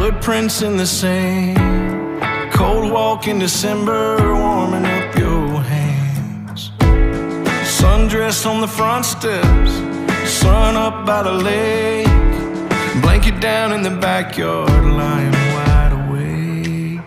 footprints in the sand, cold walk in December, warming up your hands. Sundress on the front steps, sun up by the lake, blanket down in the backyard, lying wide awake.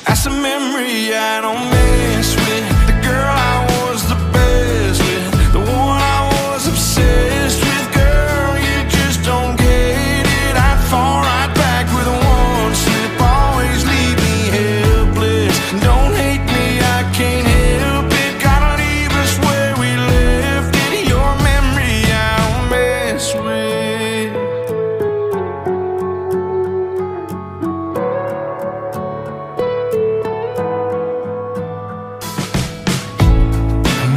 That's a memory I don't mess with. The girl I was the best with, the one I was obsessed with. Girl, you just don't get it. I'd fall right back with one slip, always leave me helpless. Don't hate me, I can't help it. Gotta leave us where we left it. Your memory I don't mess with.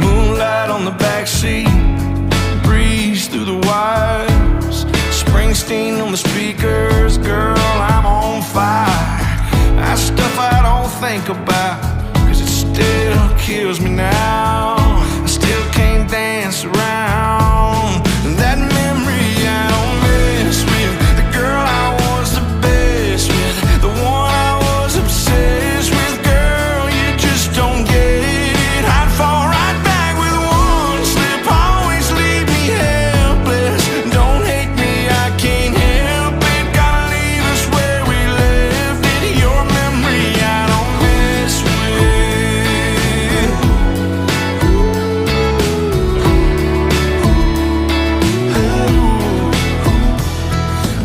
Moonlight on the backseat, breeze through the wires, Springsteen on the speakers. Girl, I'm on fire. That stuff I don't think about, 'cause it still kills me now. I still can't dance around that memory I don't mess with. The girl I was the best with, the one I was obsessed with. Girl, you just don't get it. I'd fall right back with one slip, always leave me helpless. Don't hate me, I can't help it. Gotta leave us where we left it. Your memory I don't mess with.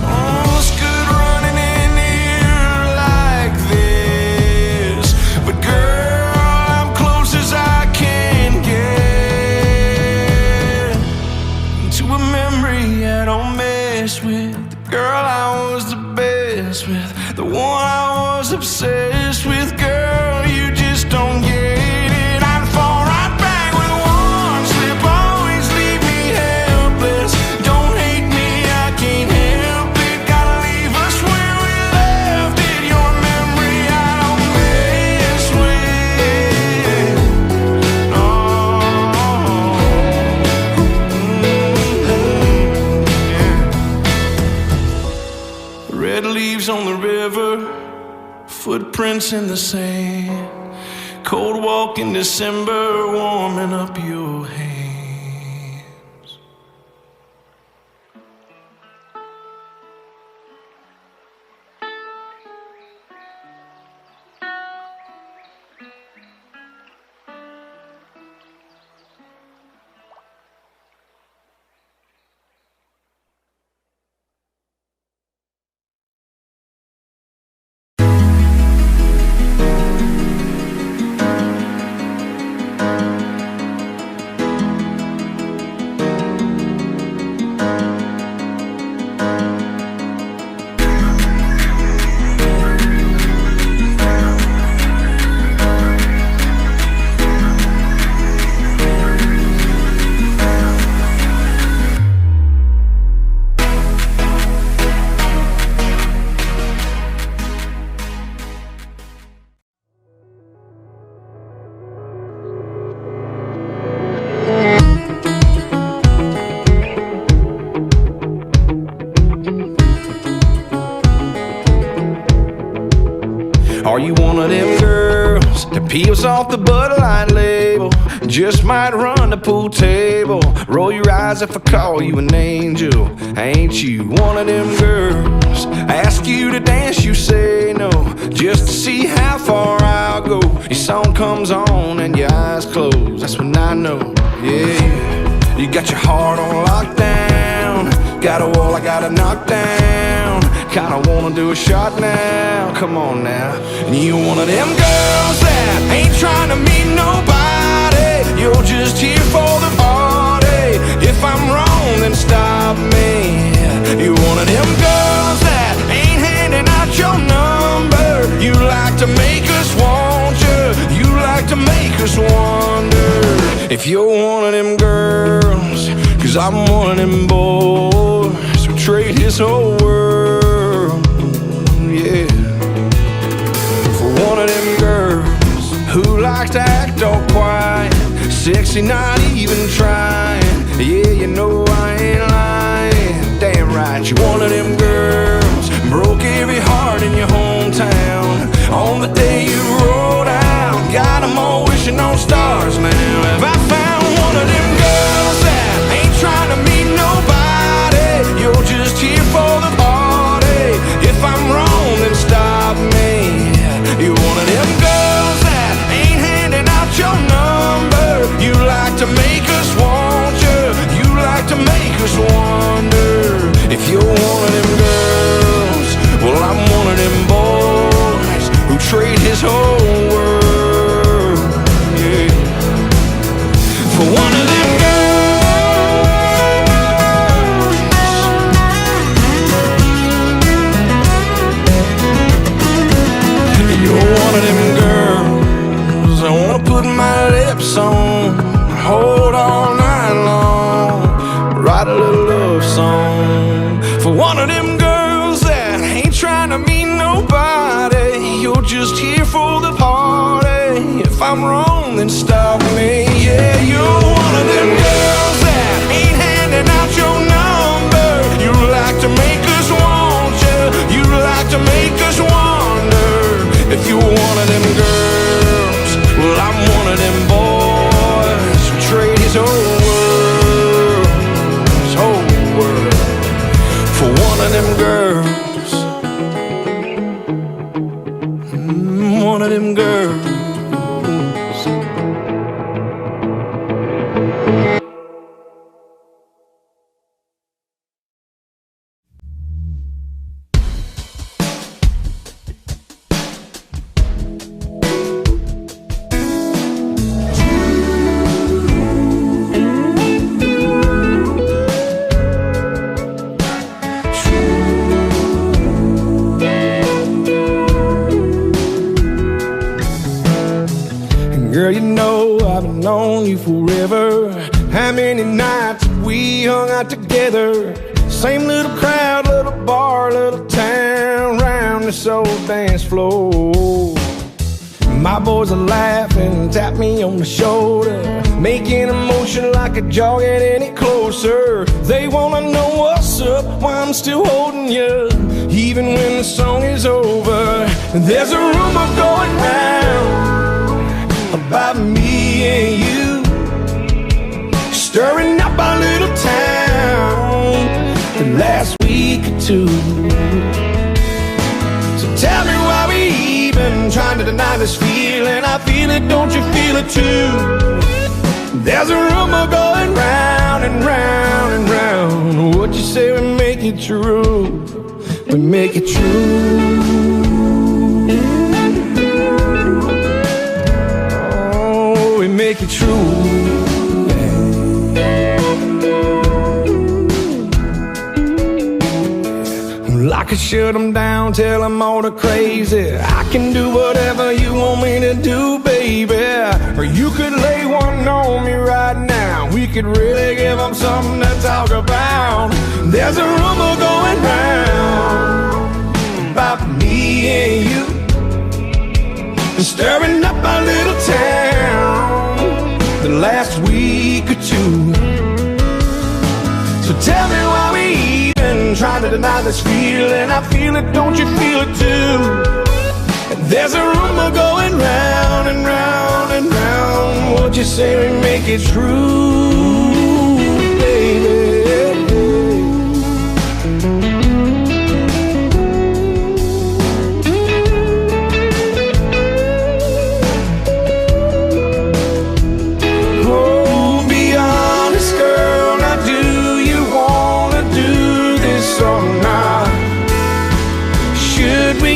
Oh, it's good running in here like this, but girl, I'm close as I can get to a memory I don't mess with. The girl I was the best with, the one I was obsessed with. Girl, you just don't get it. I'd fall right back with one slip, always leave me helpless. Don't hate me, I can't help it. Gotta leave us where we left it. Your memory I don't mess with. Red leaves on the river, footprints in the sand, cold walk in December, warming up your hands. Are you one of them girls that peels off the Bud Light label? Just might run the pool table. Roll your eyes if I call you an angel. Ain't you one of them girls? Ask you to dance, you say no, just to see how far I'll go. Your song comes on and your eyes close, that's when I know, yeah. You got your heart on lockdown, got a wall I gotta knock down. Kinda wanna do a shot now, come on now. And you one of them girls that ain't trying to meet nobody, you're just here for the party. If I'm wrong, then stop me. You're one of them girls that ain't handing out your number. You like to make us want you, you like to make us wonder if you're one of them girls. 'Cause I'm one of them boys who trade his whole world, yeah, for one of them girls who likes to act all quiet, sexy, not even trying. Yeah, you know I ain't lying. Damn right, you're one of them girls, broke every and stop me. Yeah, you're one of them girls that ain't handing out your number. You like to make us want you. You like to make us wonder if you're one of them girls. Well, I'm one of them boys who trade his whole world for one of them girls. One of them girls. Girl, you know I've been known you forever. How many nights we hung out together? Same little crowd, little bar, little town, round this old dance floor. My boys are laughing, tap me on the shoulder, making a motion like a jog at any closer. They wanna know what's up, why I'm still holding you, even when the song is over. There's a rumor going round about me and you, stirring up our little town the last week or two. So tell me why we even trying to deny this feeling. I feel it, don't you feel it too? There's a rumor going round and round and round. What you say we make it true, we make it true. Make it true. I could shut them down, tell them all the crazy. I can do whatever you want me to do, baby. Or you could lay one on me right now. We could really give them something to talk about. There's a rumor going round about me and you, stirring up our little town the last week or two. So tell me why we even trying to deny this feeling. I feel it, don't you feel it too? And there's a rumor going round and round and round. What you say we make it true, baby?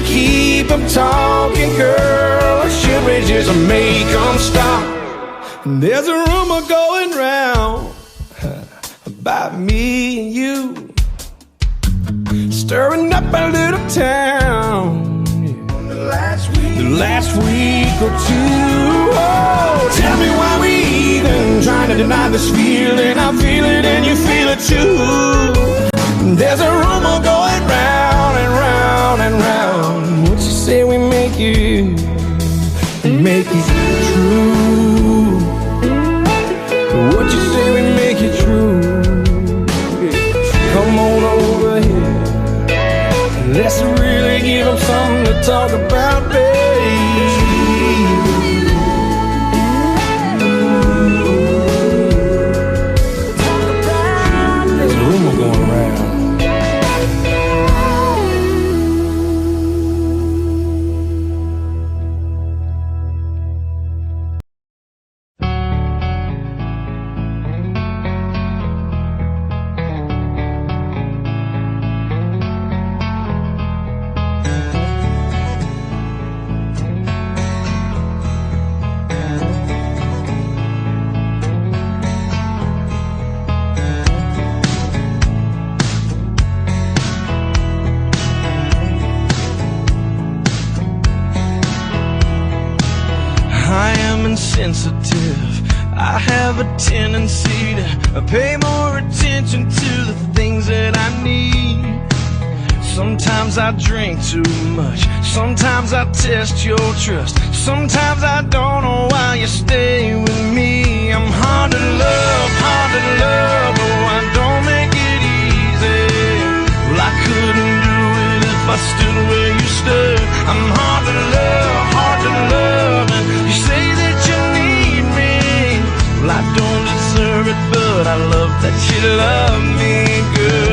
Keep them talking, girl, or should we just make them stop? And there's a rumor going round about me and you, stirring up our little town the last week or two. Oh, tell me why we even trying to deny this feeling. I feel it and you feel it too. There's a rumor going round and round and round. What you say we make it true? What you say we make it true? Come on over here, let's really give them something to talk about, baby. There's a rumor going around. Sensitive, I have a tendency to pay more attention to the things that I need. Sometimes I drink too much, sometimes I test your trust, sometimes I don't know why you stay with me. I'm hard to love, oh, I don't make it easy. Well, I couldn't do it if I stood where you stood. I'm hard to love, and you say that you need me. Well, I don't deserve it, but I love that you love me good.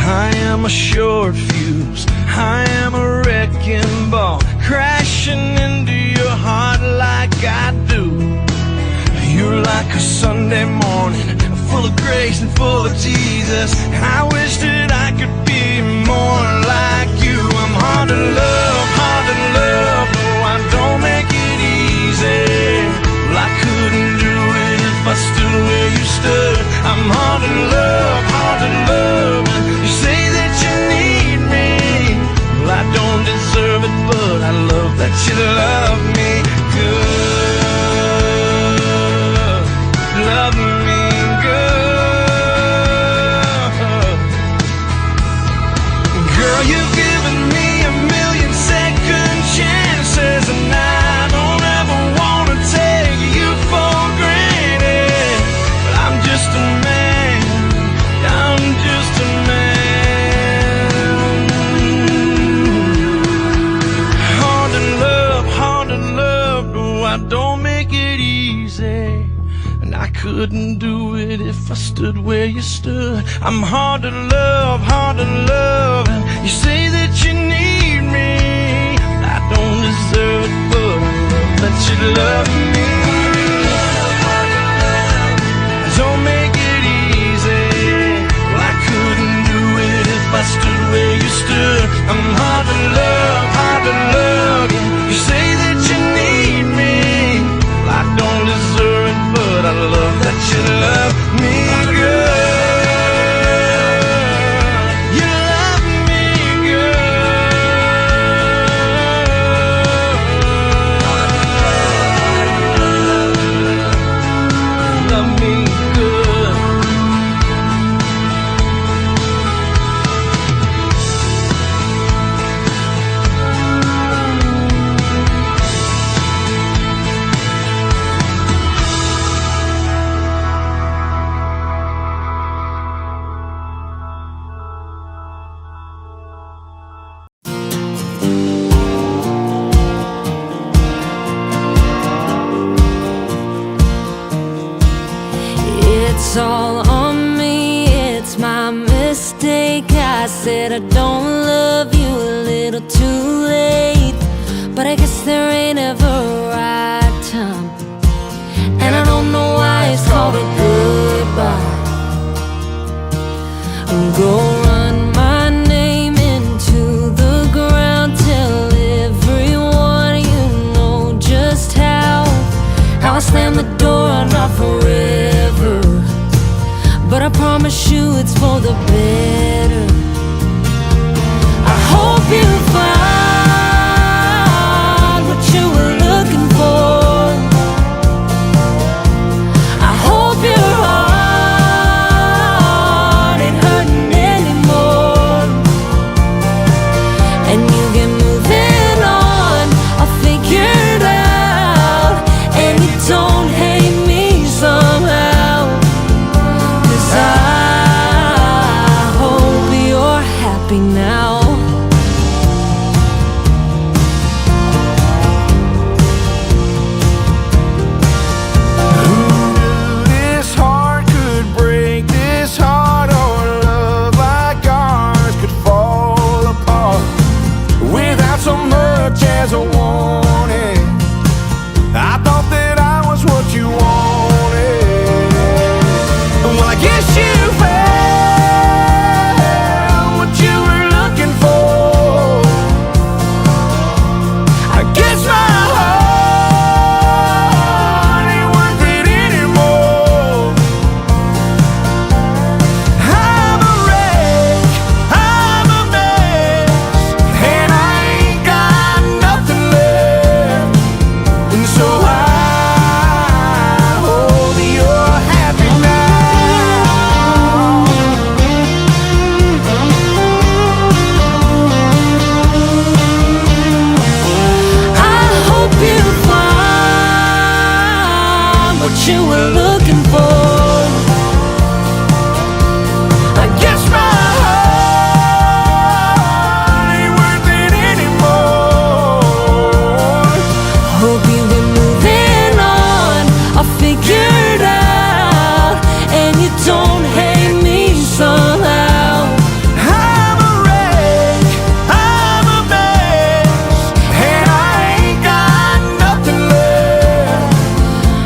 I am a short fuse, I am a wrecking ball, crashing into your heart like I do. You're like a Sunday morning, full of grace and full of Jesus. I wish that I could be more like you. I'm hard to love, oh, I don't make it easy. Well, I couldn't do it if I stood where you stood. I'm hard to love, and you say that you need me. Well, I don't deserve it, but I love that you love me good. Love me good. Girl, you've given me a million second chances, and I don't ever wanna take you for granted. But I'm just a man, I'm just a man. Hard to love, oh, I don't make it easy. And I couldn't do it if I stood where you stood. I'm hard to love, and you say that you need me. I don't deserve it, but I love that you love me. Don't make it easy. Well, I couldn't do it if I stood where you stood. I'm hard to love, yeah. You say that you need me. Well, I don't deserve it, but I love that you love me good. You love me good. Love me good. It's all on me, it's my mistake. I said I don't love you a little too late, but I guess there ain't ever a right time, and I don't know why it's called a goodbye. Go run my name into the ground, tell everyone you know just how I slam the door, not forever, but I promise you it's for the better. I hope you find what you were looking for. I hope your heart ain't hurting anymore, and you get moving on, I'll figure it out, and you don't hate me somehow. 'Cause I hope you're happy now. you were looking for. I guess my heart ain't worth it anymore. Hope you've been moving on, I'll figure it out, and you don't hate me somehow. I'm a wreck, I'm a mess, and I ain't got nothing left.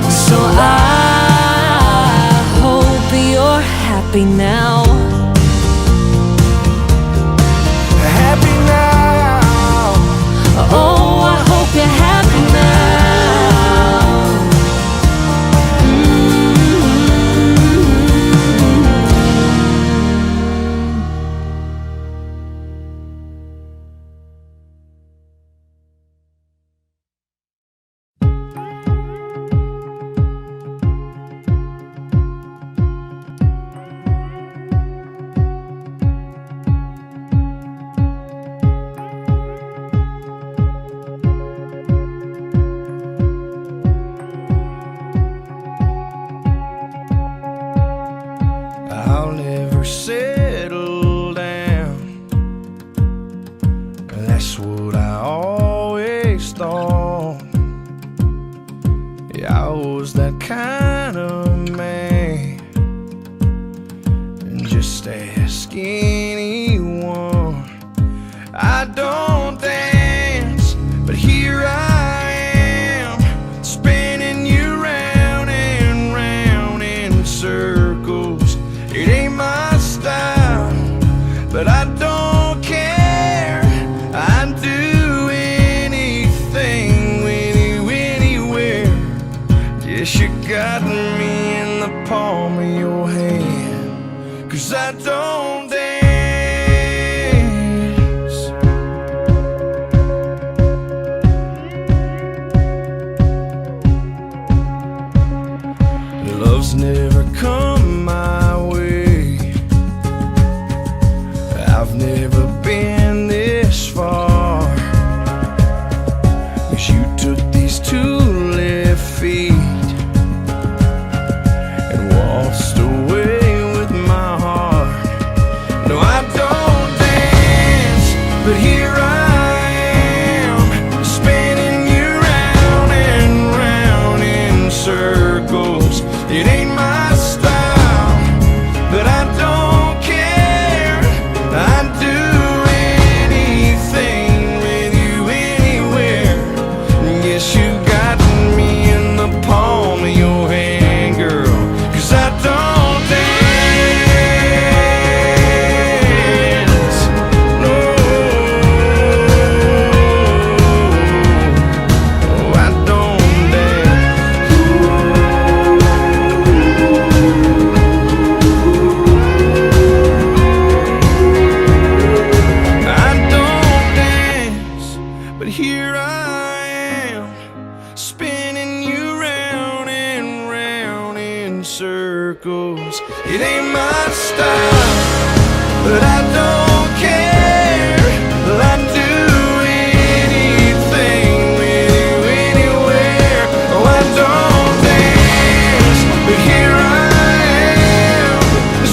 So I hope you're happy now. Happy now. Oh, I hope you're happy now. I'll never settle down. That's what I always thought. Yeah, I was that kind of man, and just ask anyone. I don't dance, but here I am, spinning you round and round in circles. It ain't my style, but I don't care. I'd do anything with you anywhere. Yes, you got me in the palm of your hand, 'cause I don't dance. Love's never come my way. I've never been this far, 'cause you took these two left feet and waltzed away with my heart. No, I don't dance, but here I am, spinning you round and round in circles. It ain't my style, but I don't care. I'd do anything with you anywhere. Yes, you got me in the palm of your hand, girl, 'cause I don't dance. No, I don't dance. I don't dance, but here I am, spinning you round and round in circles. It ain't my style, but I don't care. I'd do anything with you anywhere. Oh, I don't dance, but here I am,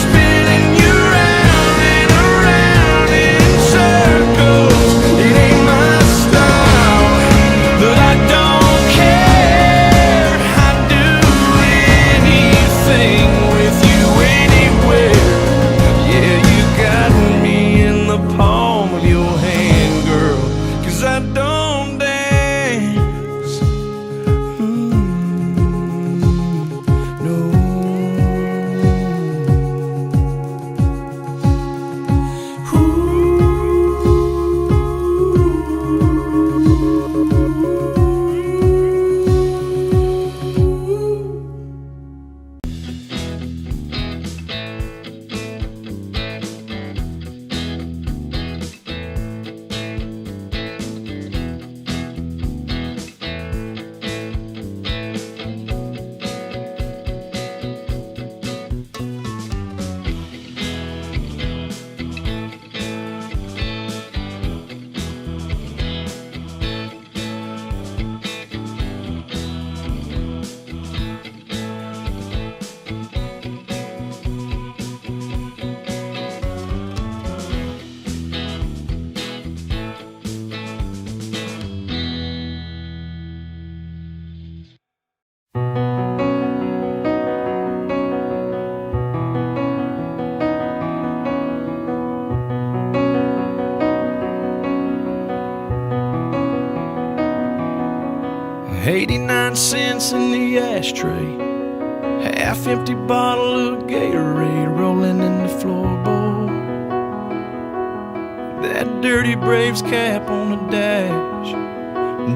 spinning you round and around in circles. It ain't my style, but I don't care. I'd do anything with you anywhere. Yeah, you got me in the cents in the ashtray, half-empty bottle of Gatorade rolling in the floorboard. That dirty Braves cap on the dash,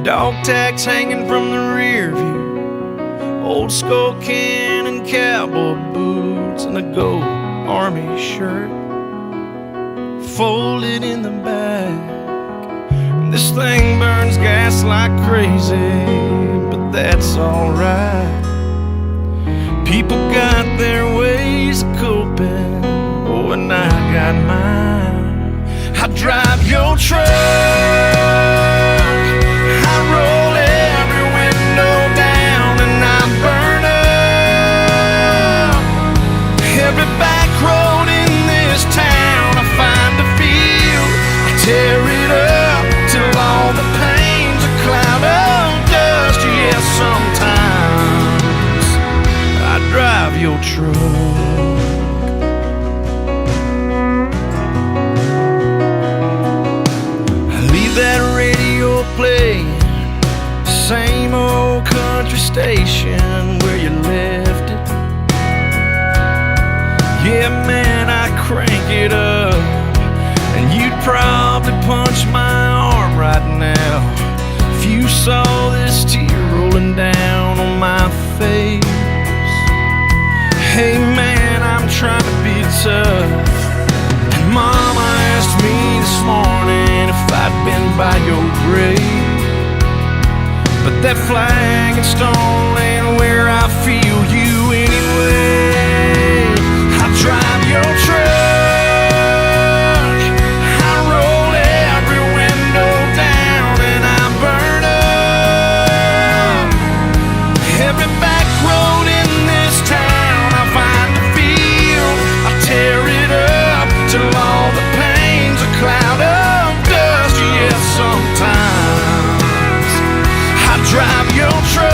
dog tags hanging from the rear view, old skull can and cowboy boots, and a gold army shirt folded in the back. This thing burns gas like crazy, but that's alright. People got their ways of coping, oh, and I got mine. I drive your truck, I roll every window down, and I burn up every back road in this town. I find a field, I tear it up till all the pain's a cloud of dust. Yeah, sometimes I drive your truck. Leave that radio playing, same old country station where you left it. Yeah, man, I crank it up, and you'd probably punch my arm right now if you saw this tear rolling down on my face. Hey man, I'm trying to be tough, and Mama asked me this morning if I'd been by your grave, but that flag and stone ain't where I feel you anyway. I drive your truck, I roll every window down, and I burn up every back road in this town. I find a field, I tear it up till all the pain's a cloud of dust. Yeah, sometimes I drive your truck.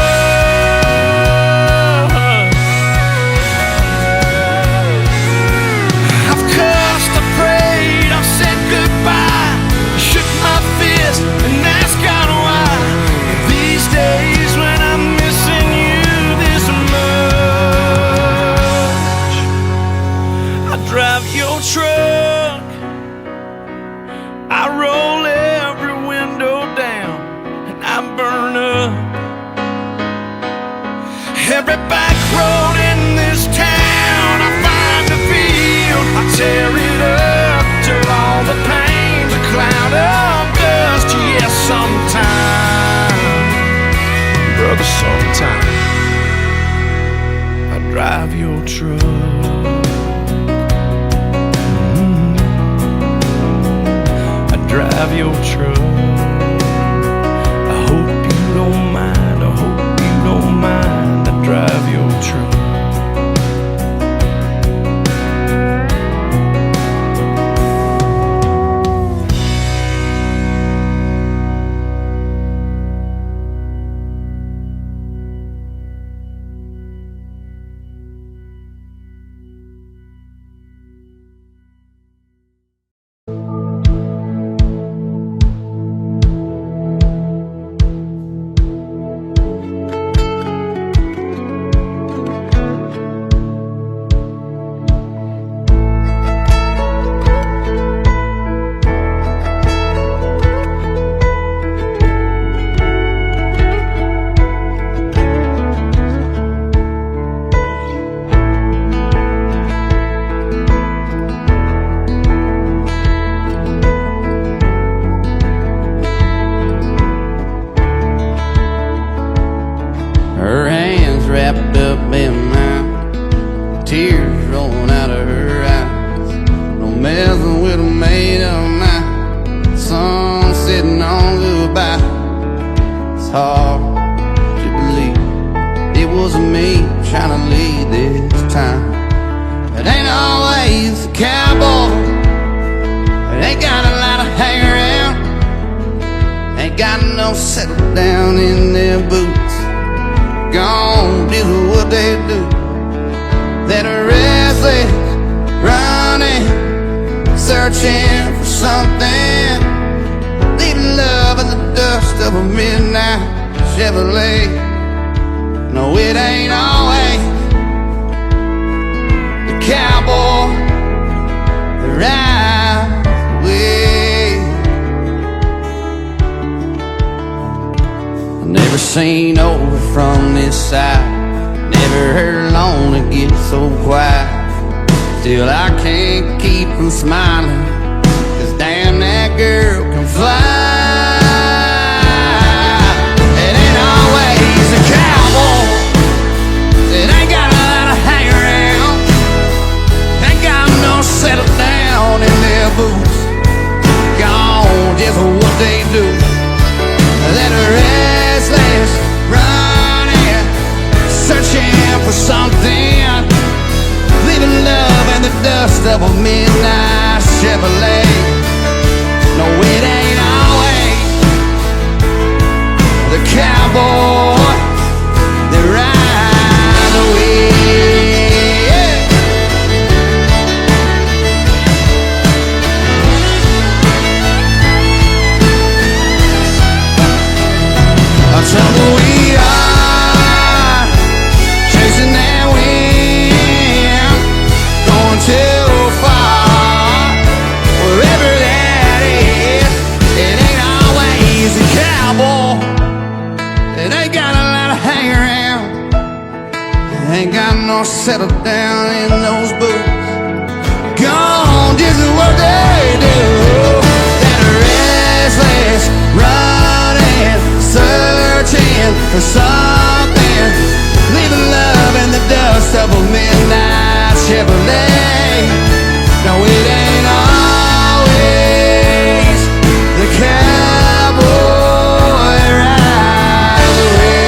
I've cussed, I prayed, I've said goodbye, shook my fist and asked God why. These days when I'm missing you this much, I drive your truck, I roll every window down, and I burn up every back road in this town. I find a field, I tear it up till all the pain's a cloud of dust. Yeah, sometime, brother, sometime I drive your truck. I drive your truck. I hope you don't mind, I hope you don't mind. I drive your truck. Her hands wrapped up in mine, tears rolling out of her eyes. No messing with a maid of mine, sun sitting on goodbye. It's hard to believe it was me trying to lead this time. It ain't always a cowboy, it ain't got a lot of hang around, ain't got no settle down in their boots. Gone do what they do, that are restless, running, searching for something, leaving love in the dust of a midnight Chevrolet. No, it ain't always the cowboy that rides away. I never seen over from this side, never heard Lorna get so quiet. Still I can't keep from smiling, 'cause damn, that girl can fly. It ain't always a cowboy that ain't got a lot to hang around, ain't got no settle down in their boots, gone just what they do. That restless running, searching for something, leaving love in the dust of a midnight Chevrolet. No, it ain't always the cowboy that rides away. A tumbleweed are chasing that wind, going too far, wherever that is. It ain't always a cowboy that ain't got a lot to hang around, ain't got no settle down in those boots, gone just what they do. That restless running, searching for something, leaving love in the dust of a midnight Chevrolet. No, it ain't always the cowboy rides away,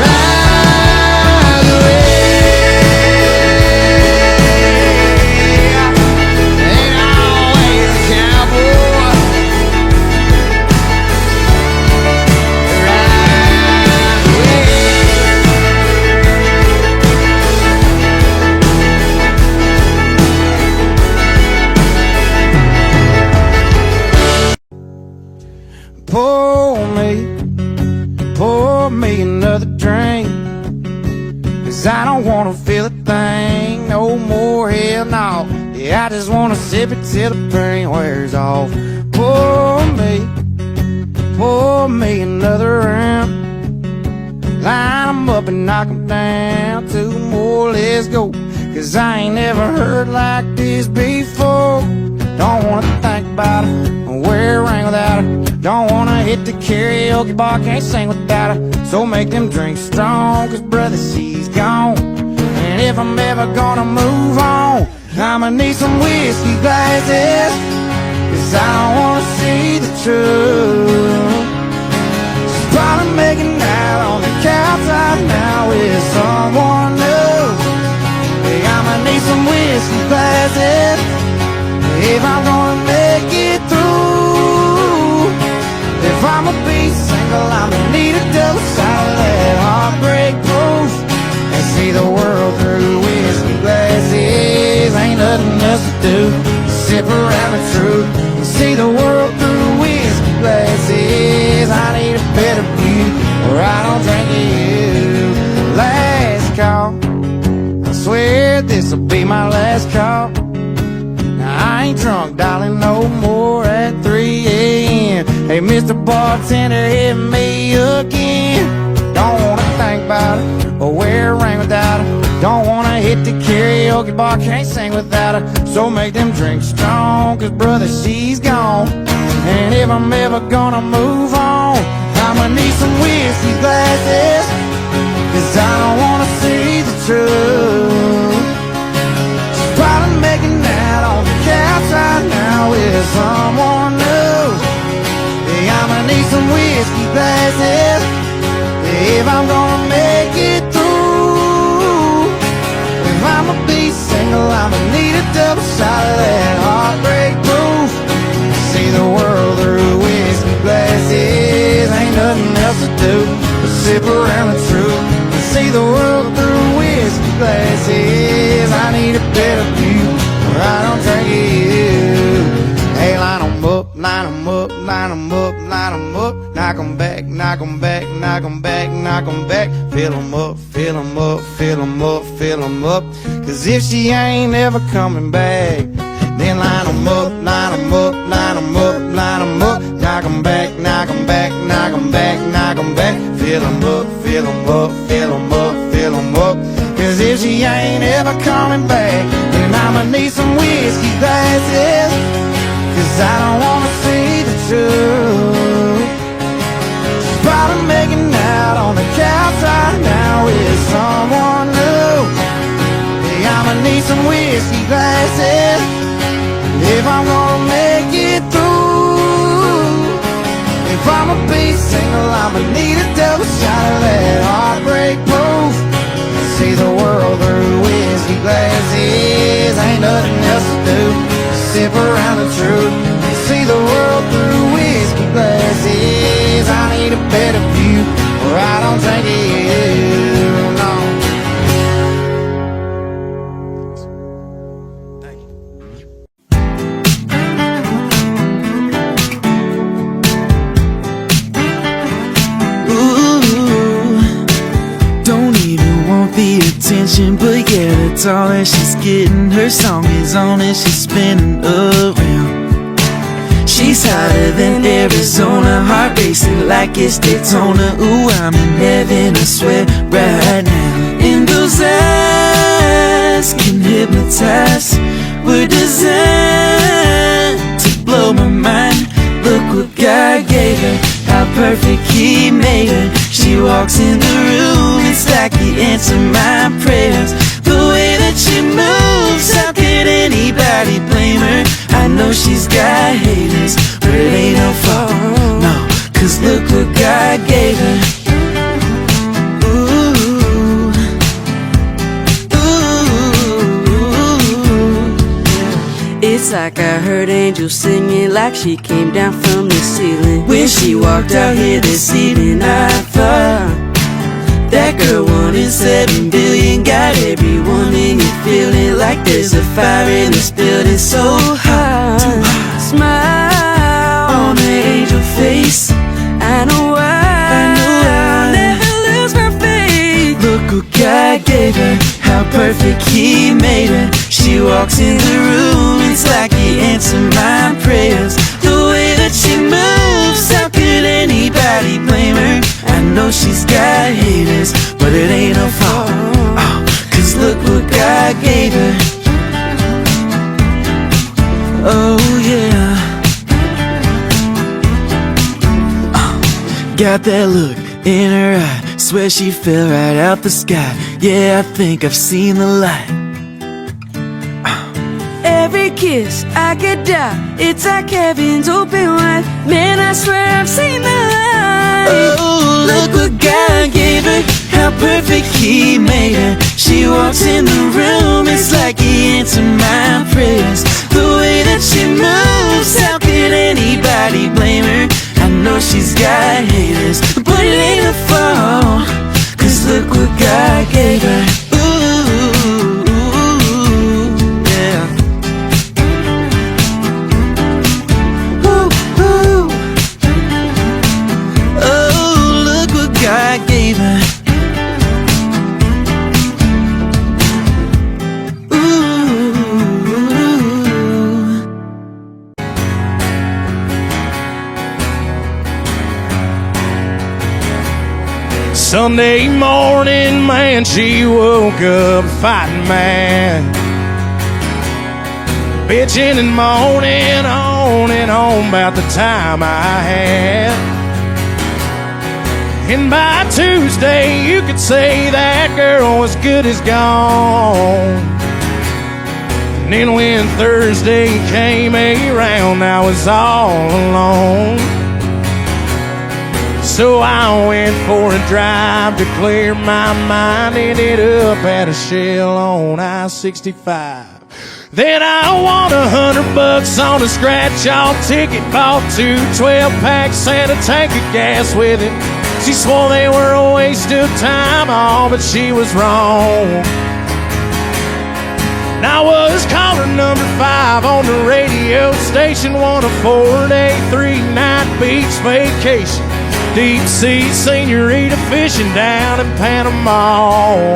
rides away. Ain't always the cowboy rides away. Pour me another drink, 'cause I don't wanna feel a thing no more, hell no. Yeah, I just wanna sip it till the pain wears off. Pour me another round, line 'em up and knock 'em down. Two more, let's go, 'cause I ain't never heard like this before. Don't wanna think about it, wear a ring without it. Don't wanna hit the karaoke bar, can't sing without her. So make them drinks strong, 'cause brother, she's gone. And if I'm ever gonna move on, I'ma need some whiskey glasses, 'cause I don't wanna see the truth. She's probably making out on the couch right now with someone new. Hey, I'ma need some whiskey glasses if I'm gonna make it through. If I'ma be single, I'ma need a double shot of that heartbreak proof, and see the world through whiskey glasses. Ain't nothing else to do, sip around the truth, and see the world through whiskey glasses. I need a better view, or I don't drink you. Last call, I swear this'll be my last call. Now I ain't drunk, darling, no more at 3 a.m. Hey, Mr. Bartender, hit me again. Don't wanna think about it, or wear a ring without it. Don't wanna hit the karaoke bar, can't sing without her. So make them drinks strong, 'cause brother, she's gone. And if I'm ever gonna move on, I'ma need some whiskey glasses, 'cause I don't wanna see the truth. She's probably making out on the couch right now with someone new. Hey, I'ma need some whiskey glasses if I'm gonna make it through. If I'ma be single, I'ma need a double shot of that heartbreak proof. See the world through whiskey glasses. Ain't nothing else to do but sip around the truth, and see the world through whiskey glasses. I need a better view, or I don't drink you. Hey, line 'em up, line 'em up, line 'em up, line 'em up. Now knock 'em back, knock 'em back, knock 'em back, knock 'em back. Fill 'em up, fill 'em up, fill 'em up, fill 'em up. Cause if she ain't ever coming back, then line 'em up, line 'em up, line 'em up, line 'em up. Knock 'em back, knock 'em back, knock 'em back, knock 'em back. Fill 'em up, fill 'em up, fill 'em up, fill 'em up. Cause if she ain't ever coming back, then I'ma need some whiskey glasses. Cause I don't wanna see the truth. She's probably making out on the couch right now with someone new. Hey, I'ma need some whiskey glasses if I'm gonna make it through. If I'ma be single, I'ma need a double shot of that heartbreak proof. See the world through whiskey glasses, ain't nothing else to do. Sip around the truth. See the world through whiskey glasses. I need a better view, or I don't drink it, no. Attention, but yeah, that's all that she's getting. Her song is on and she's spinning around. She's hotter than Arizona, heart racing like it's Daytona. Ooh, I'm in heaven, I swear, right now. And those eyes can hypnotize. We're designed to blow my mind. Look what God gave her, how perfect He made her. She walks in the room, it's like He answered my prayers. The way that she moves, how could anybody blame her? I know she's got haters, but it ain't her fault, no. Cause look what God gave her. Ooh, ooh. It's like I heard angels singing, like she came down from the ceiling. When she walked out here this evening, I thought that girl 1 in 7 billion got everyone in you feeling like there's a fire in this building so hot. Smile on the angel face. I know I'll never lose my faith. Look what God gave her, how perfect He made her. She walks in the room, it's like He answered my prayers. The way that she moves, how could anybody blame her? I know she's got haters, but it ain't her fault, oh, cause look what God gave her. Oh yeah, got that look in her eye, swear she fell right out the sky. Yeah, I think I've seen the light. Every kiss I could die, it's like heaven's open wide. Man, I swear I've seen the light. Oh, look what God gave her, how perfect He made her. She walks in the room, it's like He answered my prayers. The way that she moves, how could anybody blame her? I know she's got haters, but it ain't her fault. Cause look what God gave her. Sunday morning, man, she woke up fighting mad, bitching and moaning on and on about the time I had. And by Tuesday, you could say that girl was good as gone. And then when Thursday came around, I was all alone. So I went for a drive to clear my mind. Ended up at a Shell on I-65. Then I won $100 on a scratch-off ticket. Bought 2 12-packs and a tank of gas with it. She swore they were a waste of time, oh, but she was wrong. And I was caller number 5 on the radio station, won a 4-day, 3-night beach vacation. deep sea senorita fishing down in Panama.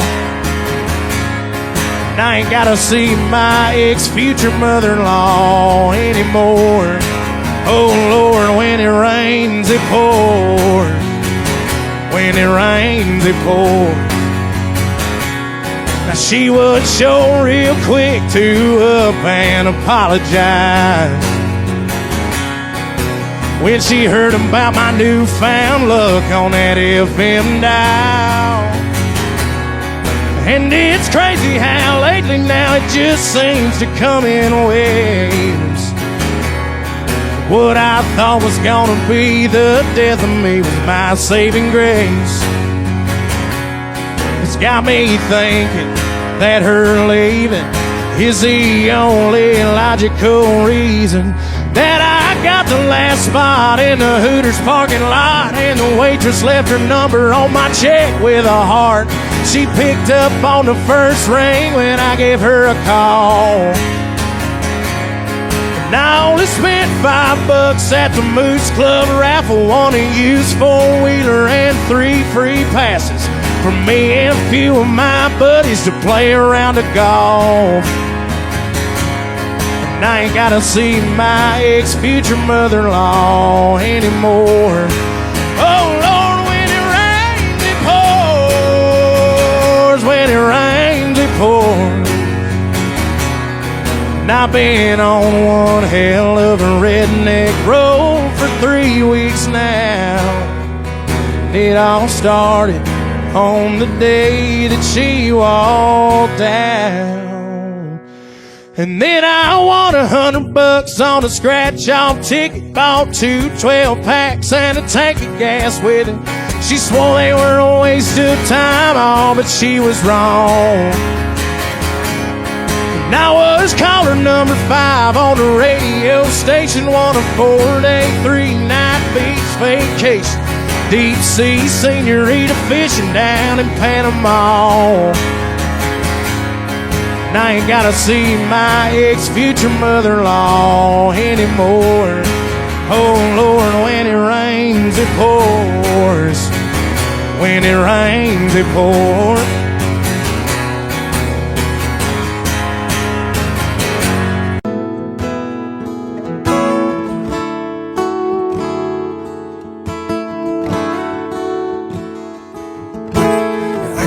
And I ain't gotta see my ex-future mother-in-law anymore. Oh Lord, when it rains it pours. When it rains it pours. Now she would show real quick to up and apologize when she heard about my newfound luck on that FM dial. And it's crazy how lately now it just seems to come in waves. What I thought was gonna be the death of me was my saving grace. It's got me thinking that her leaving is the only logical reason that I got the last spot in the Hooters parking lot, and the waitress left her number on my check with a heart she picked up on the first ring when I gave her a call. And I only spent $5 at the Moose Club raffle, won a used four-wheeler and 3 free passes for me and a few of my buddies to play a round of golf. And I ain't gotta see my ex-future mother-in-law anymore. Oh Lord, when it rains it pours. When it rains it pours. And I've been on one hell of a redneck road for 3 weeks now. It all started on the day that she walked out. And then I won $100 on a scratch-off ticket, bought 2 12-packs and a tank of gas with it. She swore they were a waste of time, oh, but she was wrong. And I was caller number 5 on the radio station, won a 4-day, 3-night beach vacation. Deep sea senorita fishing down in Panama. And I ain't gotta see my ex-future mother-in-law anymore. Oh Lord, when it rains it pours. When it rains it pours.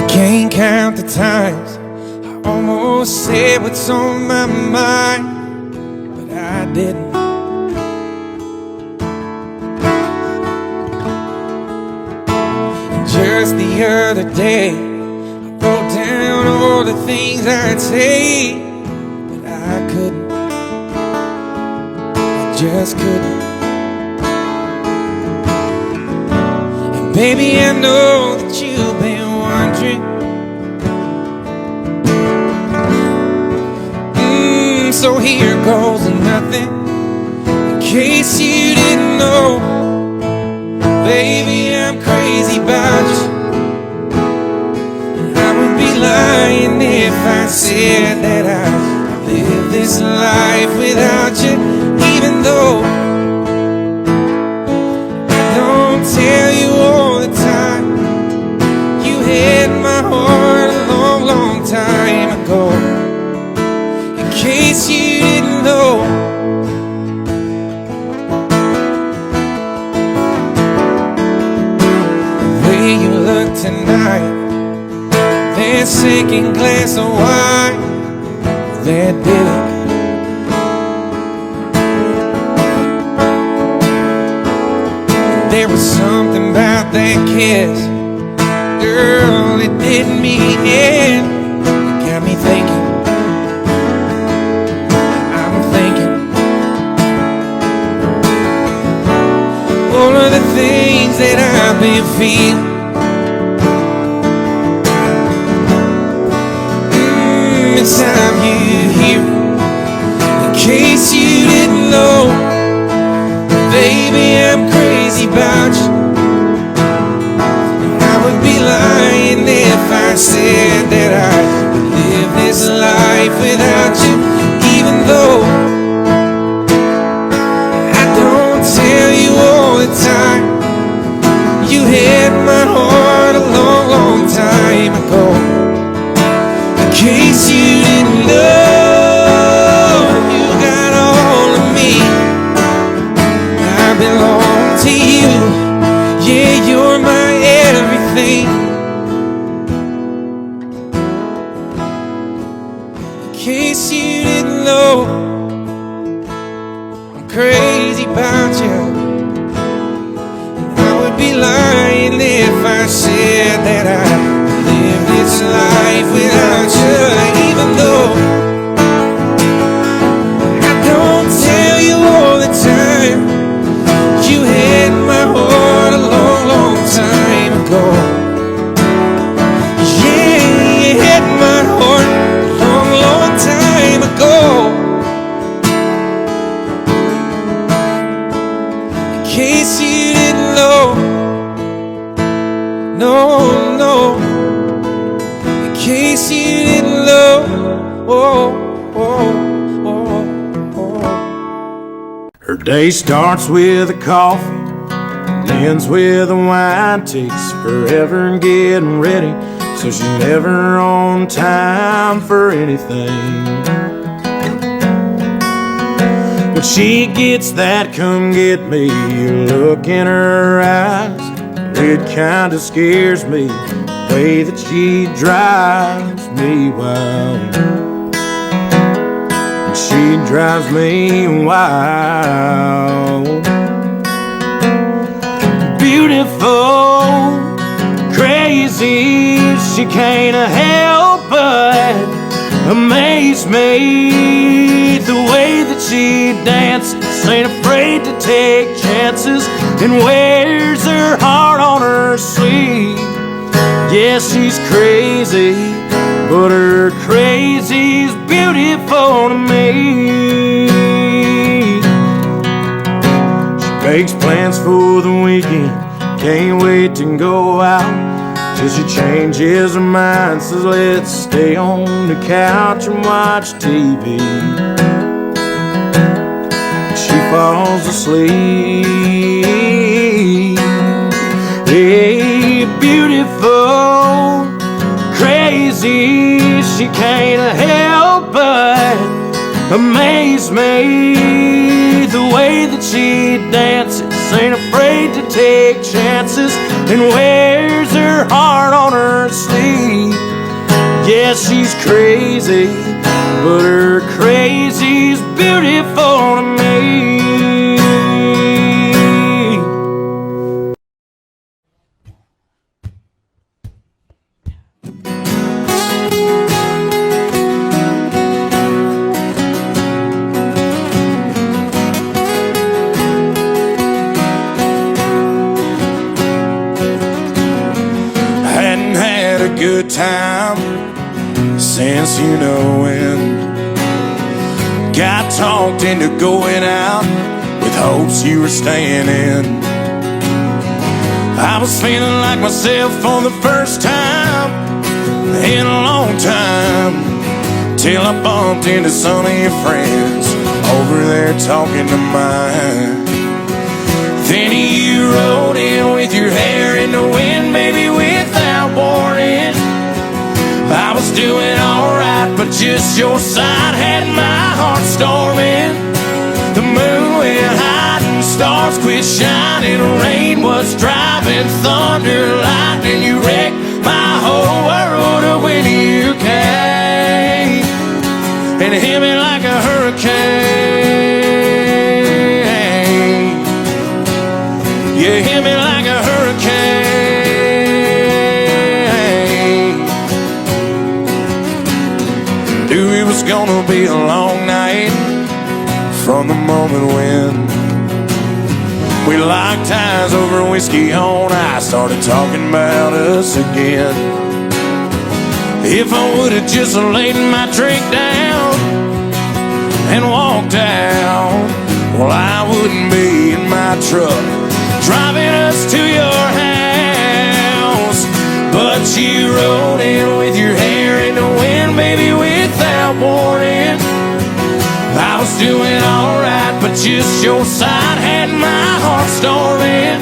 Can't count the times I almost said what's on my mind, but I didn't. And just the other day, I wrote down all the things I'd say, but I couldn't. I just couldn't. And baby, I know that you've been wondering. So here goes nothing, in case you didn't know. Baby, I'm crazy about you, and I would be lying if I said that I live this life without you. Even though I don't tell you all the time, you had my heart a long, long time ago. In case you didn't know, the way you look tonight, that second glass of wine, that did it. There was something about that kiss, girl, it didn't mean it. It got me thinking. All of the things that I've been feeling. It's time you hear it. In case you didn't know, baby, I'm crazy about you. And I would be lying if I said that I would live this life without you. Even though I don't tell you all the time, case you didn't know, I'm crazy about you. I would be lying if I said that I lived this life without you. Even though I don't tell you all the time, you had my heart a long, long time ago. Yeah, you had my heart a long, long time ago. In case you didn't know, no, no. In case you didn't know, oh, oh, oh, oh. Her day starts with a coffee, ends with a wine, takes forever getting ready, so she's never on time for anything. When she gets that come get me look in her eyes, it kinda scares me, the way that she drives me wild. She drives me wild. Beautiful, crazy, she can't help but amaze me. The way that she dances, ain't afraid to take chances, and wears her heart on her sleeve. Yeah, she's crazy, but her crazy's beautiful to me. She makes plans for the weekend, can't wait to go out, till she changes her mind, says let's stay on the couch and watch TV. She falls asleep. Hey, beautiful, crazy, she can't help but amaze me. The way that she dances, ain't afraid to take chances, and wears her heart on her sleeve. Yeah, she's crazy, but her crazy's beautiful to me. Good time since you know when. Got talked into going out with hopes you were staying in. I was feeling like myself for the first time in a long time, till I bumped into some of your friends over there talking to mine. Then you rode in with your hair in the wind, baby, without warning. I was doing alright, but just your side had my heart storming. The moon went high and stars quit shining. Rain was driving, thunder, lightning. You wrecked my whole world when you came and hit me like a hurricane. You hit me like a hurricane. Knew it was gonna be a long night from the moment when we locked eyes over whiskey on ice, started talking about us again. If I would've just laid my drink down and walked out, well, I wouldn't be in my truck driving us to your house. But you rode in with your hair in the wind, baby, without warning. I was doing alright, but just your side had my heart storming.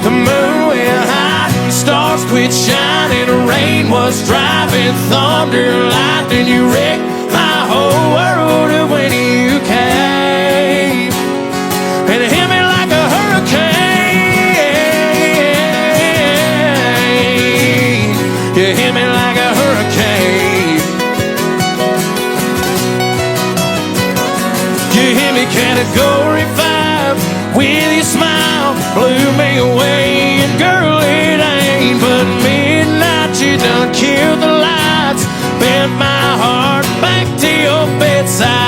The moon went high and stars quit shining. Rain was driving, thunder, lightning. You wrecked my whole world when you came and hit me like a hurricane. You hit me like a hurricane. Category 5 with your smile blew me away. And girl, it ain't but midnight. You done killed the lights, bent my heart back to your bedside.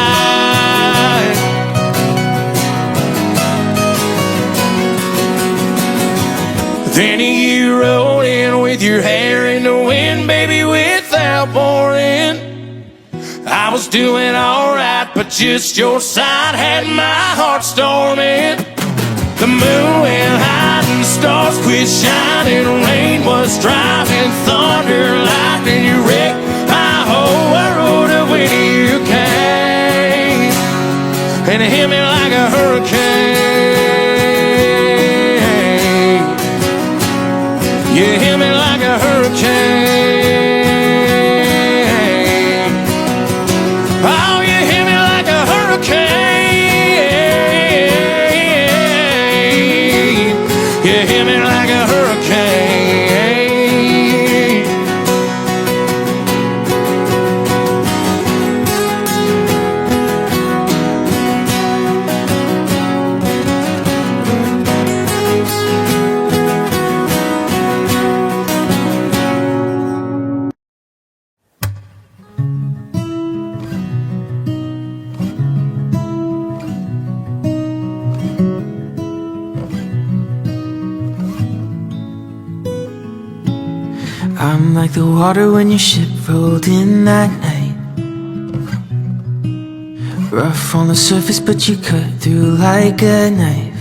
Then you rolled in with your hair in the wind, baby, without warning. I was doing alright, but just your side had my heart storming. The moon went high and the stars quit shining. Rain was driving, thunder, lightning. You wrecked my whole world when you came and hit me like a hurricane. You hit me like a hurricane. Oh, you hit me like a hurricane. You hit me like a hurricane. I'm like the water when your ship rolled in that night. Rough on the surface, but you cut through like a knife.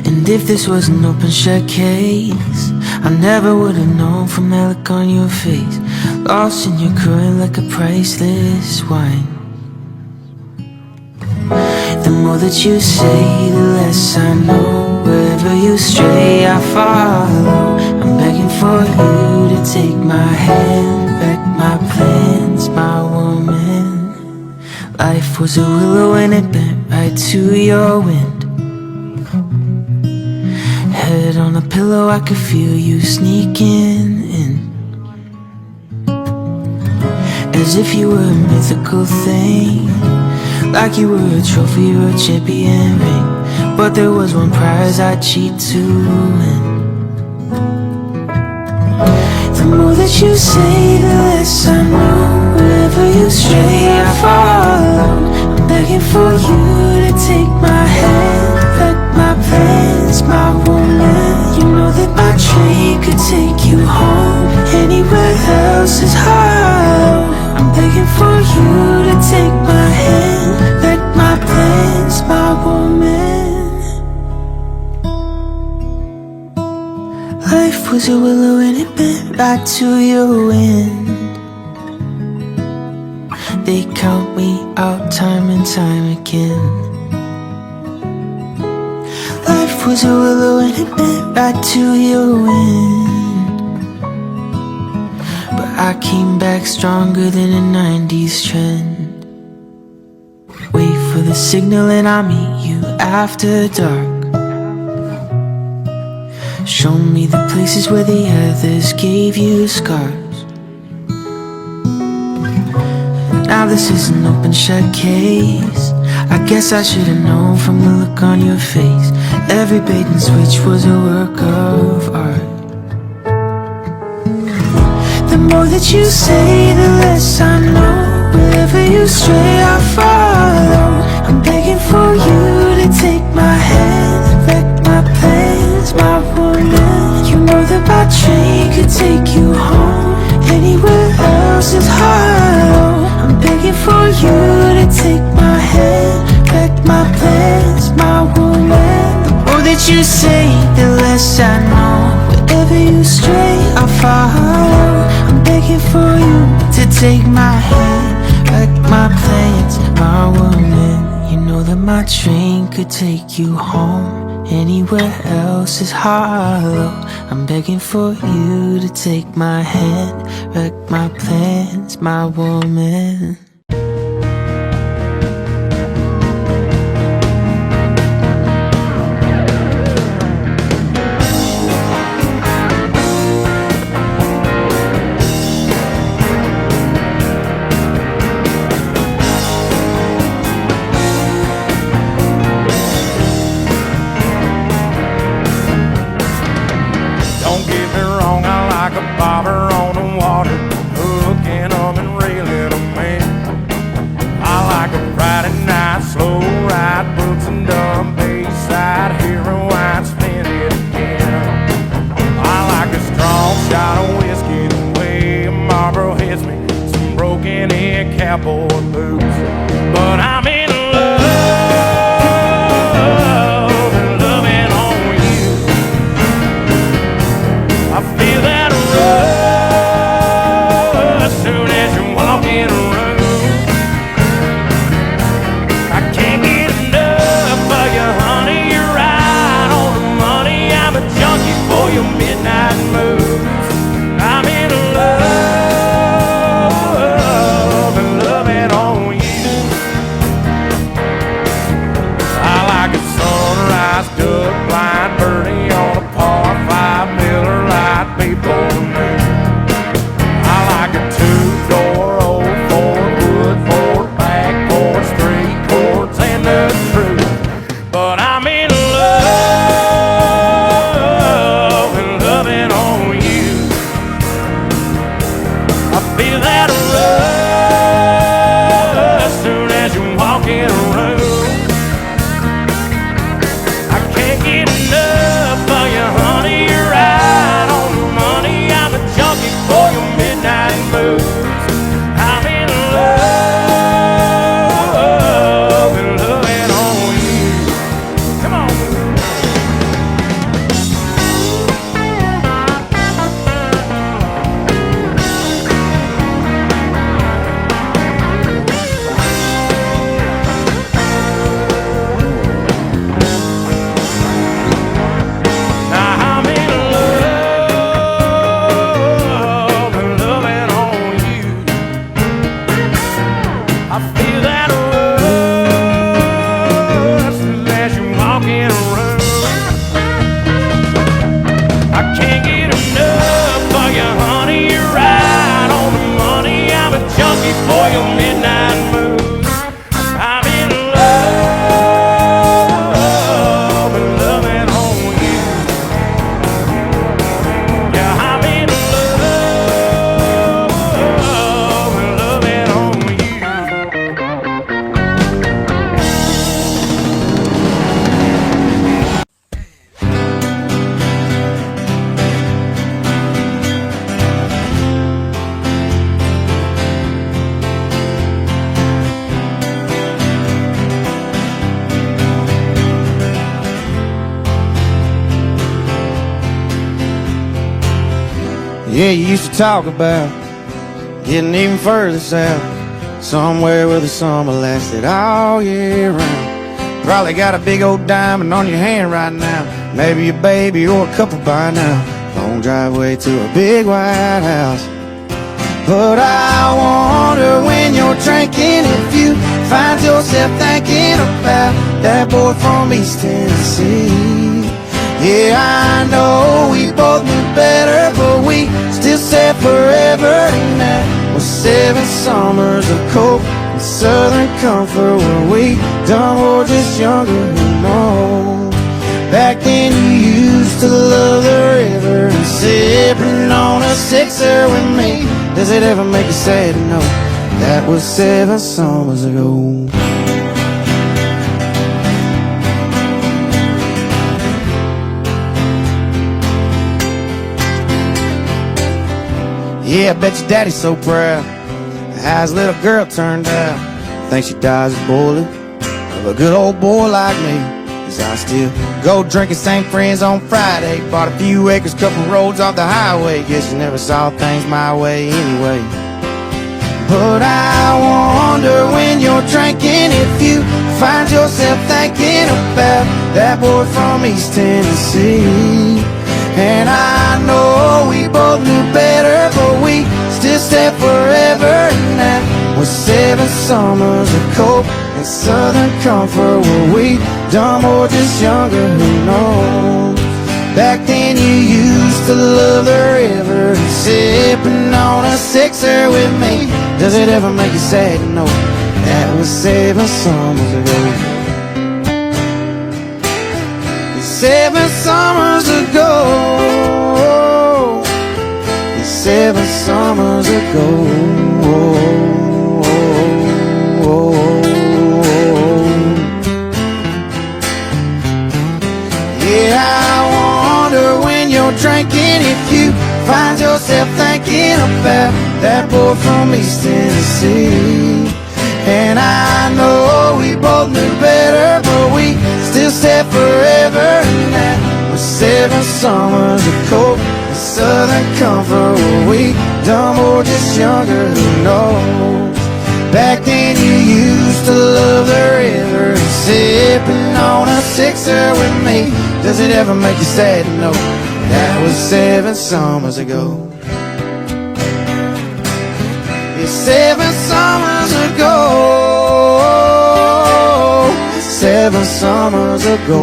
And if this was an open shut case, I never would have known from that look on your face. Lost in your current like a priceless wine. The more that you say, the less I know. Wherever you stray, I follow. I'm begging for you to take my hand, wreck my plans, my woman. Life was a willow and it bent right to your wind. Head on a pillow, I could feel you sneaking in, as if you were a mythical thing, like you were a trophy or a champion ring. But there was one prize I'd cheat to win. The more that you say, the less I know. Wherever you stray, I follow. I'm begging for you to take my hand, wreck my plans, my woman. You know that my train could take you home. Anywhere else is hollow. I'm begging for you to take my hand, wreck my plans, my woman. Life was a willow and it bent right to your wind. They count me out time and time again. Life was a willow and it bent right to your wind. But I came back stronger than a 90s trend. Wait for the signal and I'll meet you after dark. Show me the places where the others gave you scars. Now this is an open shut case. I guess I should've known from the look on your face. Every bait and switch was a work of art. The more that you say, the less I know. Wherever you stray, I follow. I'm begging for you to take my hand, wreck my plans, my woman. You know that my train could take you home. Anywhere else is hollow. I'm begging for you to take my hand, wreck my plans, my woman. The more that you say, the less I know. Wherever you stray, I follow. I'm begging for you to take my hand, wreck my plans, my woman. You know that my train could take you home. Anywhere else is hollow. I'm begging for you to take my hand, wreck my plans, my woman. cowboy boots. But I'm in love and loving on you. I feel that rush as soon as you walk in a room. I can't get enough of you, honey. You're right on the money. I'm a junkie for your midnight moves. I'm in love and loving on you. I like a sunrise duck, blind birdie on a par 5 Miller Lite before noon. I like a 2-door old Ford, wood board, backboards, 3 chords, and the truth. But I'm in love and loving on you. I feel that rush as soon as you walk in a room. I can't get enough of you, honey. You're right on the money. I'm a junkie for your midnight moves. I'm in love and loving on you. Come on. Now I'm in love and loving on you. I feel that rush as you walk in a room. I can't get enough of you, honey. You're right on the money. I'm a junkie for your midnight moves. I'm in love and loving on you. Yeah, I'm in love and loving on you. Yeah, you used to talk about getting even further south, somewhere where the summer lasted all year round. Probably got a big old diamond on your hand right now, maybe a baby or a couple by now. Long driveway to a big white house. But I wonder when you're drinking if you find yourself thinking about that boy from East Tennessee. Yeah, I know we both knew better, but we still said forever. And that was 7 summers of coke and southern comfort when we done were just younger, who knows. Back then you used to love the river and sipping on a 6er with me. Does it ever make you sad to know that was 7 summers ago? Yeah, I bet your daddy's so proud how his little girl turned out. Thinks she dies a bullet of a good old boy like me. 'Cause I still go drinking, same friends on Friday. Bought a few acres, couple roads off the highway. Guess you never saw things my way anyway. But I wonder when you're drinking if you find yourself thinking about that boy from East Tennessee. And I know we both knew better, but we still said forever. And that was 7 summers of coke and southern comfort where we done more just younger, who knows. Back then you used to love the river and sipping on a 6er with me. Does it ever make you sad to know that was 7 summers ago? 7 summers ago, 7 summers ago. Yeah, I wonder when you're drinking if you find yourself thinking about that boy from East Tennessee. And I know we both knew better, but we still said forever. And that was 7 summers of cold and southern comfort. Were we dumb or just younger? Who knows? Back then you used to love the river and sipping on a sixer with me. Does it ever make you sad to know that was 7 summers ago? It's 7 summers ago. 7 summers ago.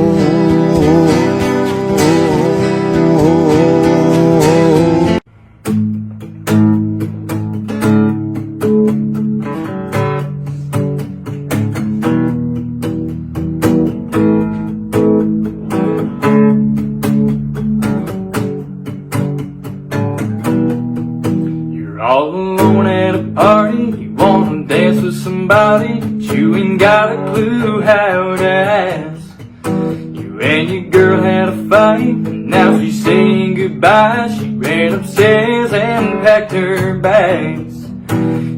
All alone at a party, you wanna dance with somebody, but you ain't got a clue how to ask. You and your girl had a fight, and now she's saying goodbye. She ran upstairs and packed her bags.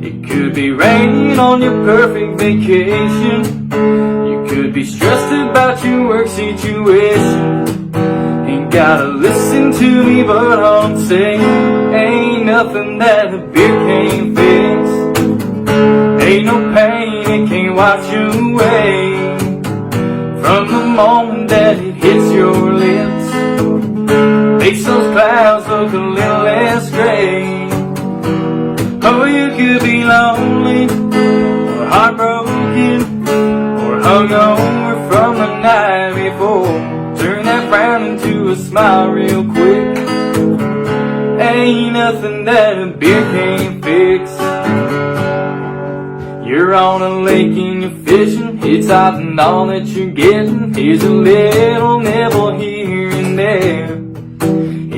It could be raining on your perfect vacation. You could be stressed about your work situation. Ain't gotta listen to me, but all I'm saying, ain't nothing that a beer can't fix. Ain't no pain it can't wash away from the moment that it hits your lips. Makes those clouds look a little less gray. Oh, you could be lonely, or heartbroken, or hungover from the night before. Turn that frown into a smile real quick. Ain't nothing that a beer can't fix. You're on a lake and you're fishing. It's hot and all that you're getting. Here's a little nibble here and there.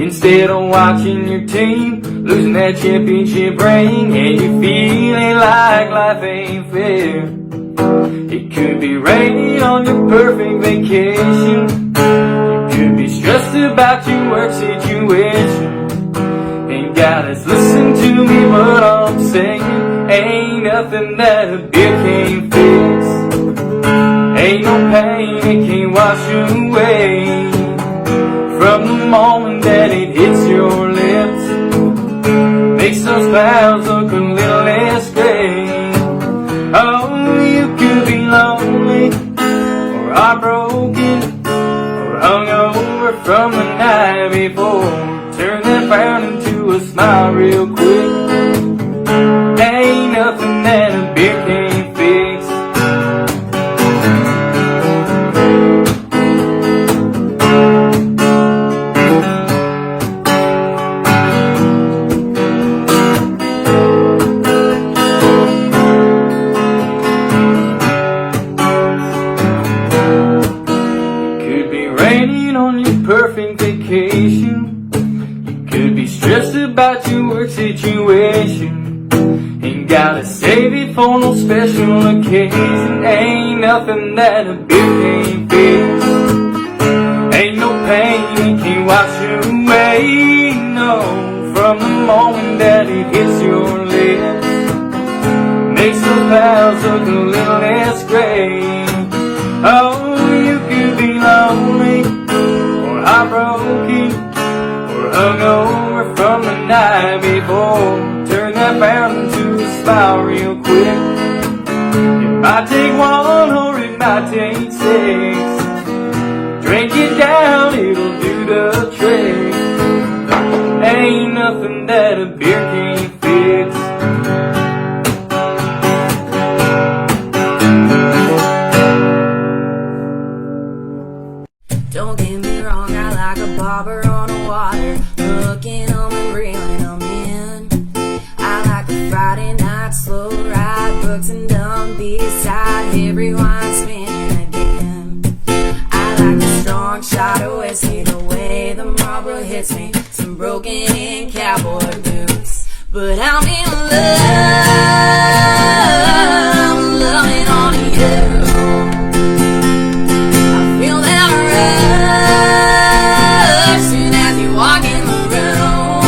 Instead of watching your team losing that championship ring, and you're feeling like life ain't fair. It could be raining on your perfect vacation. You could be stressed about your work situation. Ain't gotta listen to me, but all I'm saying, ain't nothing that a beer can't fix. Ain't no pain it can't wash away from the moment that it hits your lips. Makes those clouds look a little less gray. Oh, you could be lonely, or heartbroken, or hungover from the night before. Turn that frown into a smile real quick. Ain't nothing that a beer can't fix. Perfect vacation. You could be stressed about your work situation. Ain't gotta save it for no special occasion. Ain't nothing that a beer can't fix. Ain't no pain it can't wash away. No, from the moment that it hits your lips. Makes those clouds look a little less gray. Oh, you could be lonely, heartbroken, or hungover from the night before. Turn that frown into a smile real quick. It might take one or it might take 6. Drink it down, it'll do the trick. Ain't nothing that a beer can't fix. Don't get me wrong, I like a bobber on the water, hooking 'em and reeling 'em in. I like a Friday night slow ride, Brooks and Dunn beside every wine spinning again. I like a strong shot of whiskey, the way the Marlboro hits me, some broken in cowboy boots. But I'm in love, I'm loving on you. Walk in the room,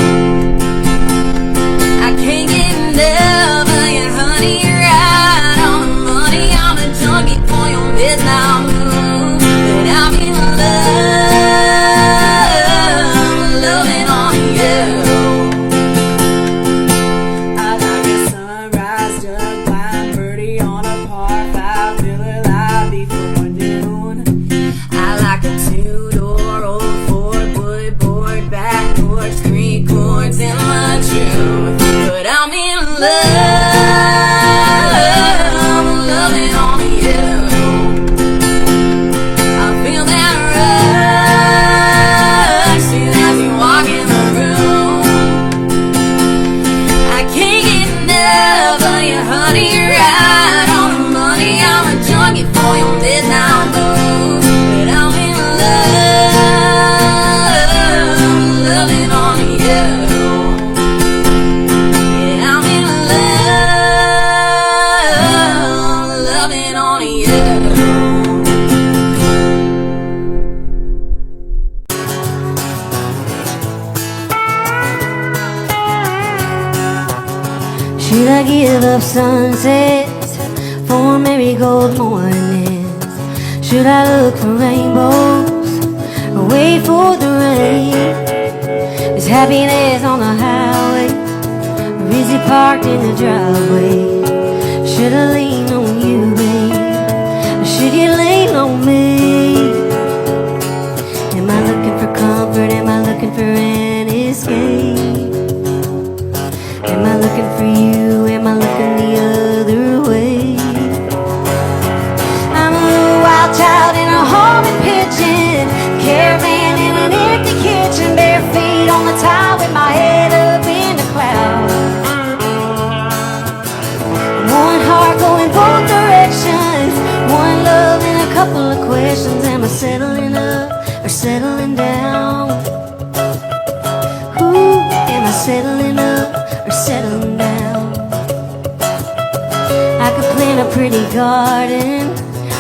I can't get enough of you, honey. Right on the Should I give up sunsets for marigold mornings? Should I look for rainbows or wait for the rain? Is happiness on the highway or is it parked in the driveway? Should I lean on you, babe, or should you lean on me? Am I looking for comfort? Am I looking for an escape? Am I looking for you? Am I looking the other way? I'm a little wild child in a home in pigeon, caravan in an empty kitchen, bare feet on the tile with my head up in the clouds. One heart going both directions, one love and a couple of questions. Am I settling up or settling down? Ooh, am I settling up or settling down? I could plant a pretty garden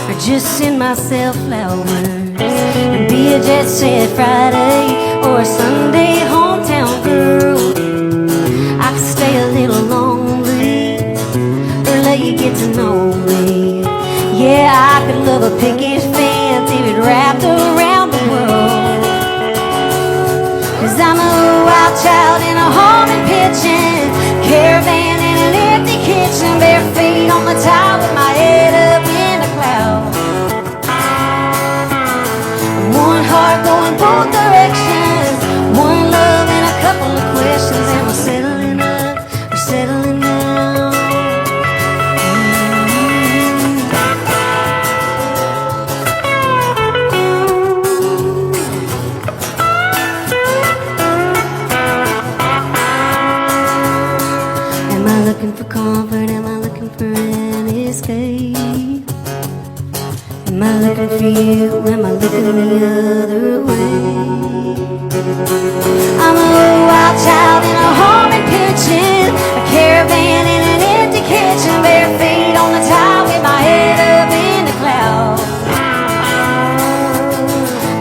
or just send myself flowers and be a jet set Friday or a Sunday hometown girl. I could stay a little lonely or let you get to know me. Yeah, I could love a picket fence if it wrapped around the world. 'Cause I'm a wild child in a home in pigeon, caravan in an empty kitchen, bare feet on the tile with my head up in the clouds. One heart going both directions, one love and a couple of questions. Am I settling up or settling down? Am I looking for comfort? Am I looking for an escape? Am I looking for you? Am I looking the other way? I'm a little wild child in a home in pigeon, a caravan in an empty kitchen, bare feet on the tile with my head up in the clouds.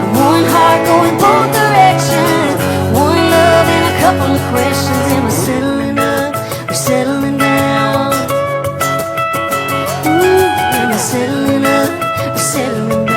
I'm one heart going both directions, one love and a couple of questions. Am I settling up or settling down? Ooh, am I settling up or settling down?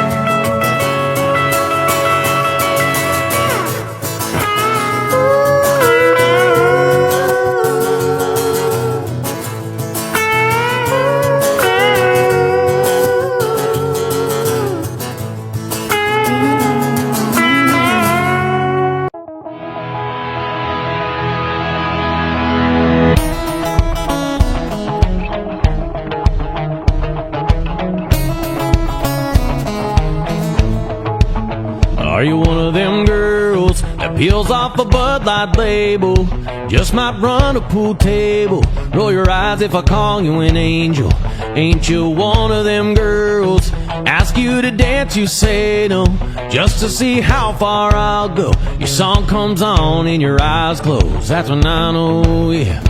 Are you one of them girls that peels off a Bud Light label? Just might run a pool table. Roll your eyes if I call you an angel. Ain't you one of them girls? Ask you to dance, you say no, just to see how far I'll go. Your song comes on and your eyes close. That's when I know, yeah,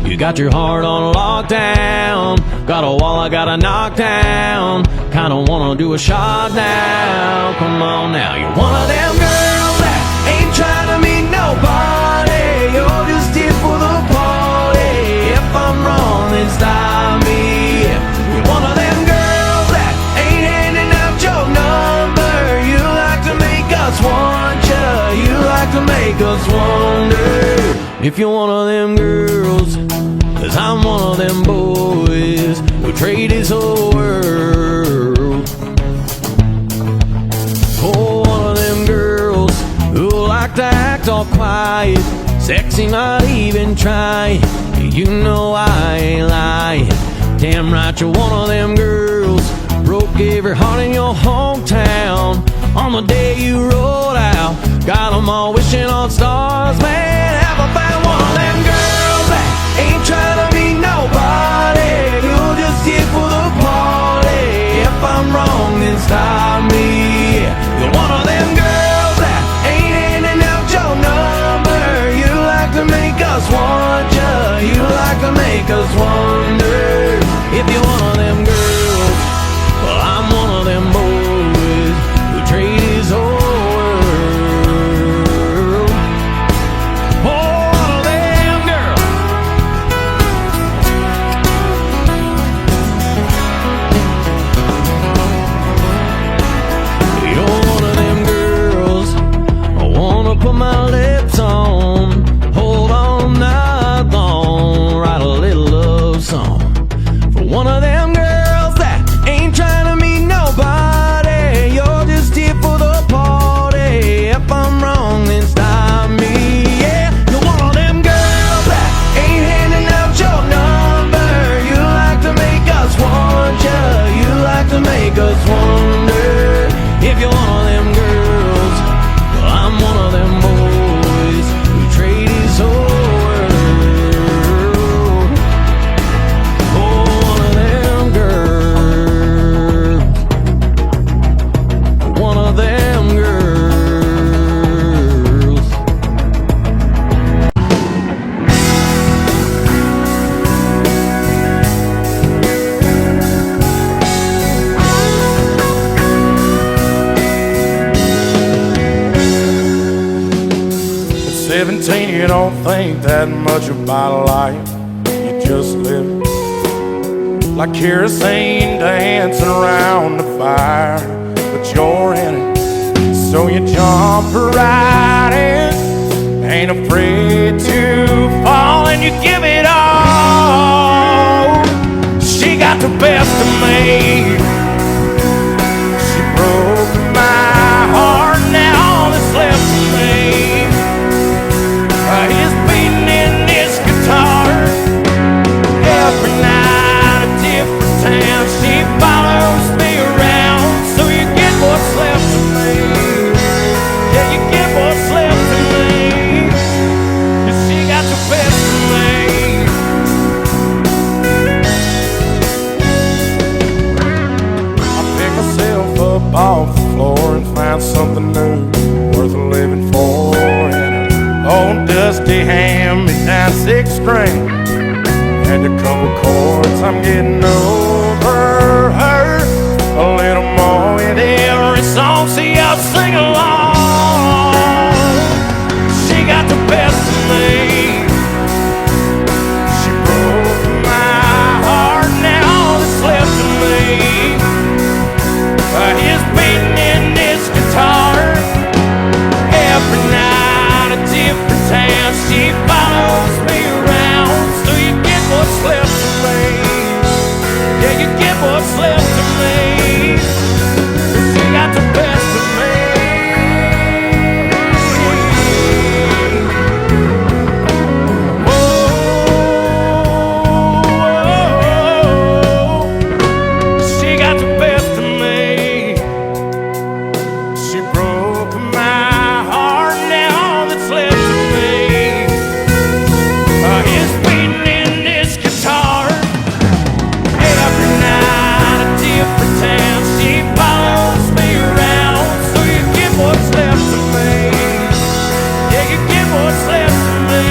you got your heart on lockdown. Got a wall I gotta knock down. Kinda wanna do a shot now. Come on now, you're one of them girls that ain't trying to meet nobody. You're just here for the party. If I'm wrong, then stop me. You're one of them girls that ain't handing out your number. You like to make us want ya. You like to make us wonder if you're one of them girls. 'Cause I'm one of them boys who trade his whole world. Oh, one of them girls who like to act all quiet, sexy, not even trying. You know I ain't lying. Damn right, you're one of them girls. Broke every heart in your hometown on the day you rolled out. Got them all wishing on stars, man. Have I found one of them girls that ain't trying to be nobody? You're just here for the party. If I'm wrong, then stop me. You're one of them girls that ain't handing out your number. You like to make us want ya. You like to make us wonder if you're one of them girls. Well, I'm one of them boys who trade his whole world. Oh, one of them girls. 15, you don't think that much about life. You just live it. Like kerosene dancing around the fire, but you're in it. So you jump right in, ain't afraid to fall, and you give it all. She got the best of me. She broke my heart, now all that's left of me is beating in this guitar. Every night a different town, she follows me around. So you get what's left of me. Yeah, you get what's left of me. 'Cause she got the best of me. I pick myself up off the floor and find something new worth living for. Old dusty hand-me-down 6-string and a couple chords. I'm getting over her a little more with every song. See, I'll sing along. She got the best of me. She broke my heart, now all that's left of me is beating in this guitar. Every night a different town, she follows me around. So you get what's left of me. Yeah, you get what's left of me. She got the best of me. Oh, she got the best of me. She broke my heart, now all that's left of me is beating in this guitar. Every night a different town, she follows me around. So you get what's left of me. Yeah, you get what's left of me.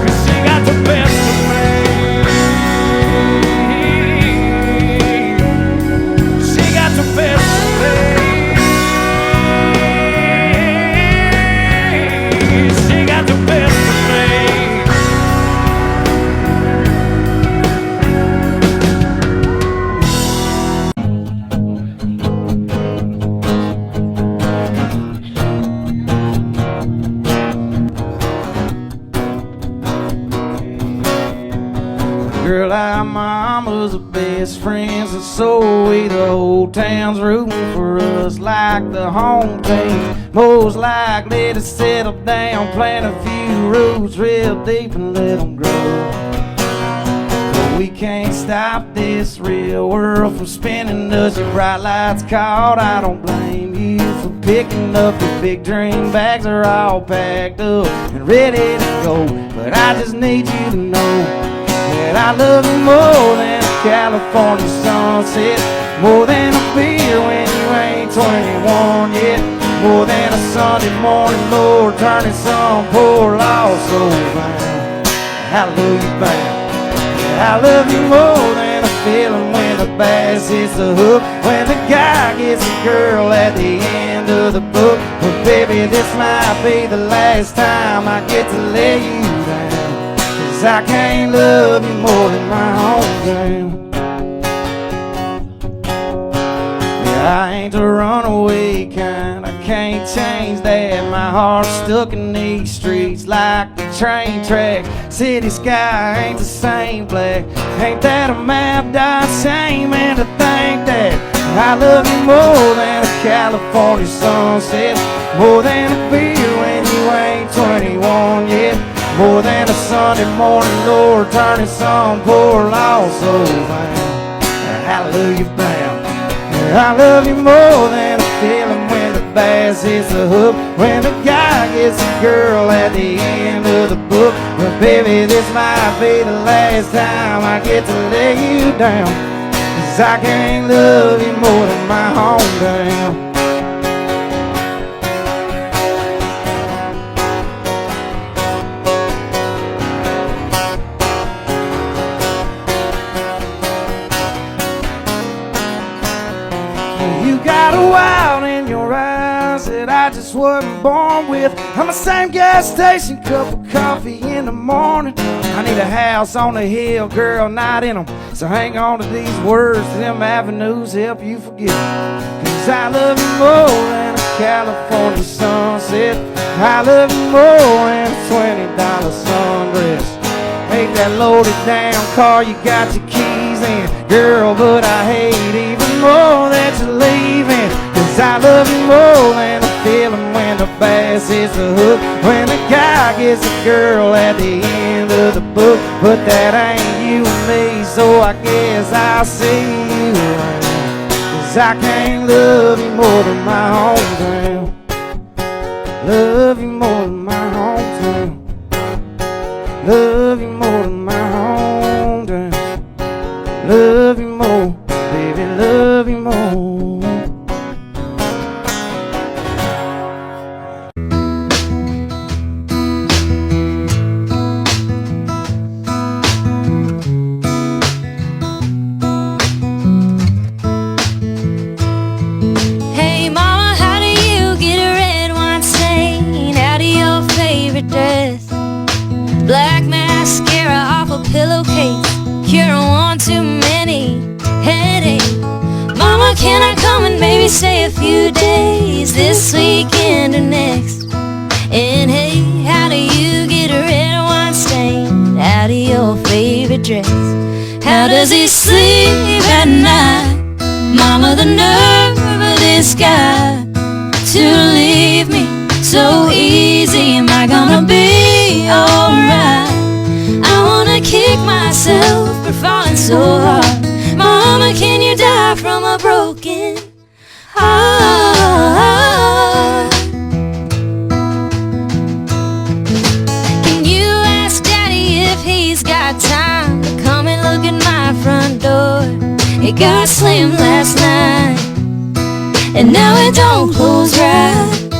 'Cause she got the best of me. She got the best of me. She got the best of me. Girl, our mamas are best friends, and so we the whole town's rooting for us like the home team. Most likely to settle down, plant a few roots real deep and let them grow. But we can't stop this real world from spinning us. Your bright lights caught, I don't blame you for picking up your big dream bags are all packed up and ready to go. But I just need you to know that I love you more than a California sunset, more than a beer when you ain't 21 yet, more than a Sunday morning Lord turning some poor lost soul round. Hallelujah bound. Yeah, I love you more than a feeling when the bass hits the hook, when the guy gets a girl at the end of the book. But baby, this might be the last time I get to lay you down, 'cause I can't love you more than my hometown. Yeah, I ain't the runaway kind, I can't change that. My heart's stuck in these streets like the train track. City sky ain't the same black. Ain't that a map dot shame? And to think that I love you more than a California sunset, more than a beer when you ain't 21 yet, more than a Sunday morning Lord turning some poor lost soul round. Hallelujah bound. I love you more than a feeling when the bass hits the hook, when the guy gets a girl at the end of the book. But baby, this might be the last time I get to lay you down, 'cause I can't love you more than my hometown. You got a wild in your eyes that I just just wasn't born with. I'm the same gas station, cup of coffee in the morning. I need a house on the hill, girl, not in them. So hang on to these words, them avenues help you forget. Cause I love you more than a California sunset. I love you more than a $20 sundress. Make that loaded down car you got your keys in, girl, but I hate even more that you're leaving. Cause I love you more than the feeling when the bass hits the hook, when the guy gets a girl at the end of the book. But that ain't you and me, so I guess I'll see you around. Cause I can't love you more than my hometown. Love you more than my hometown. Love you more than my hometown. Love you more, baby, love you more. Hey mama, how do you get a red wine stain out of your favorite dress? Black mascara off a pillowcase, cure one too many headaches. Mama, can I come and maybe stay a few days this weekend or next? And hey, how do you get a red wine stain out of your favorite dress? How does he sleep at night? Mama, the nerve of this guy to leave me so easy. Am I gonna be alright? I wanna kick myself for falling so hard. Mama, can you die from a broken heart? Can you ask Daddy if he's got time to come and look at my front door? It got slammed last night, and now it don't close right.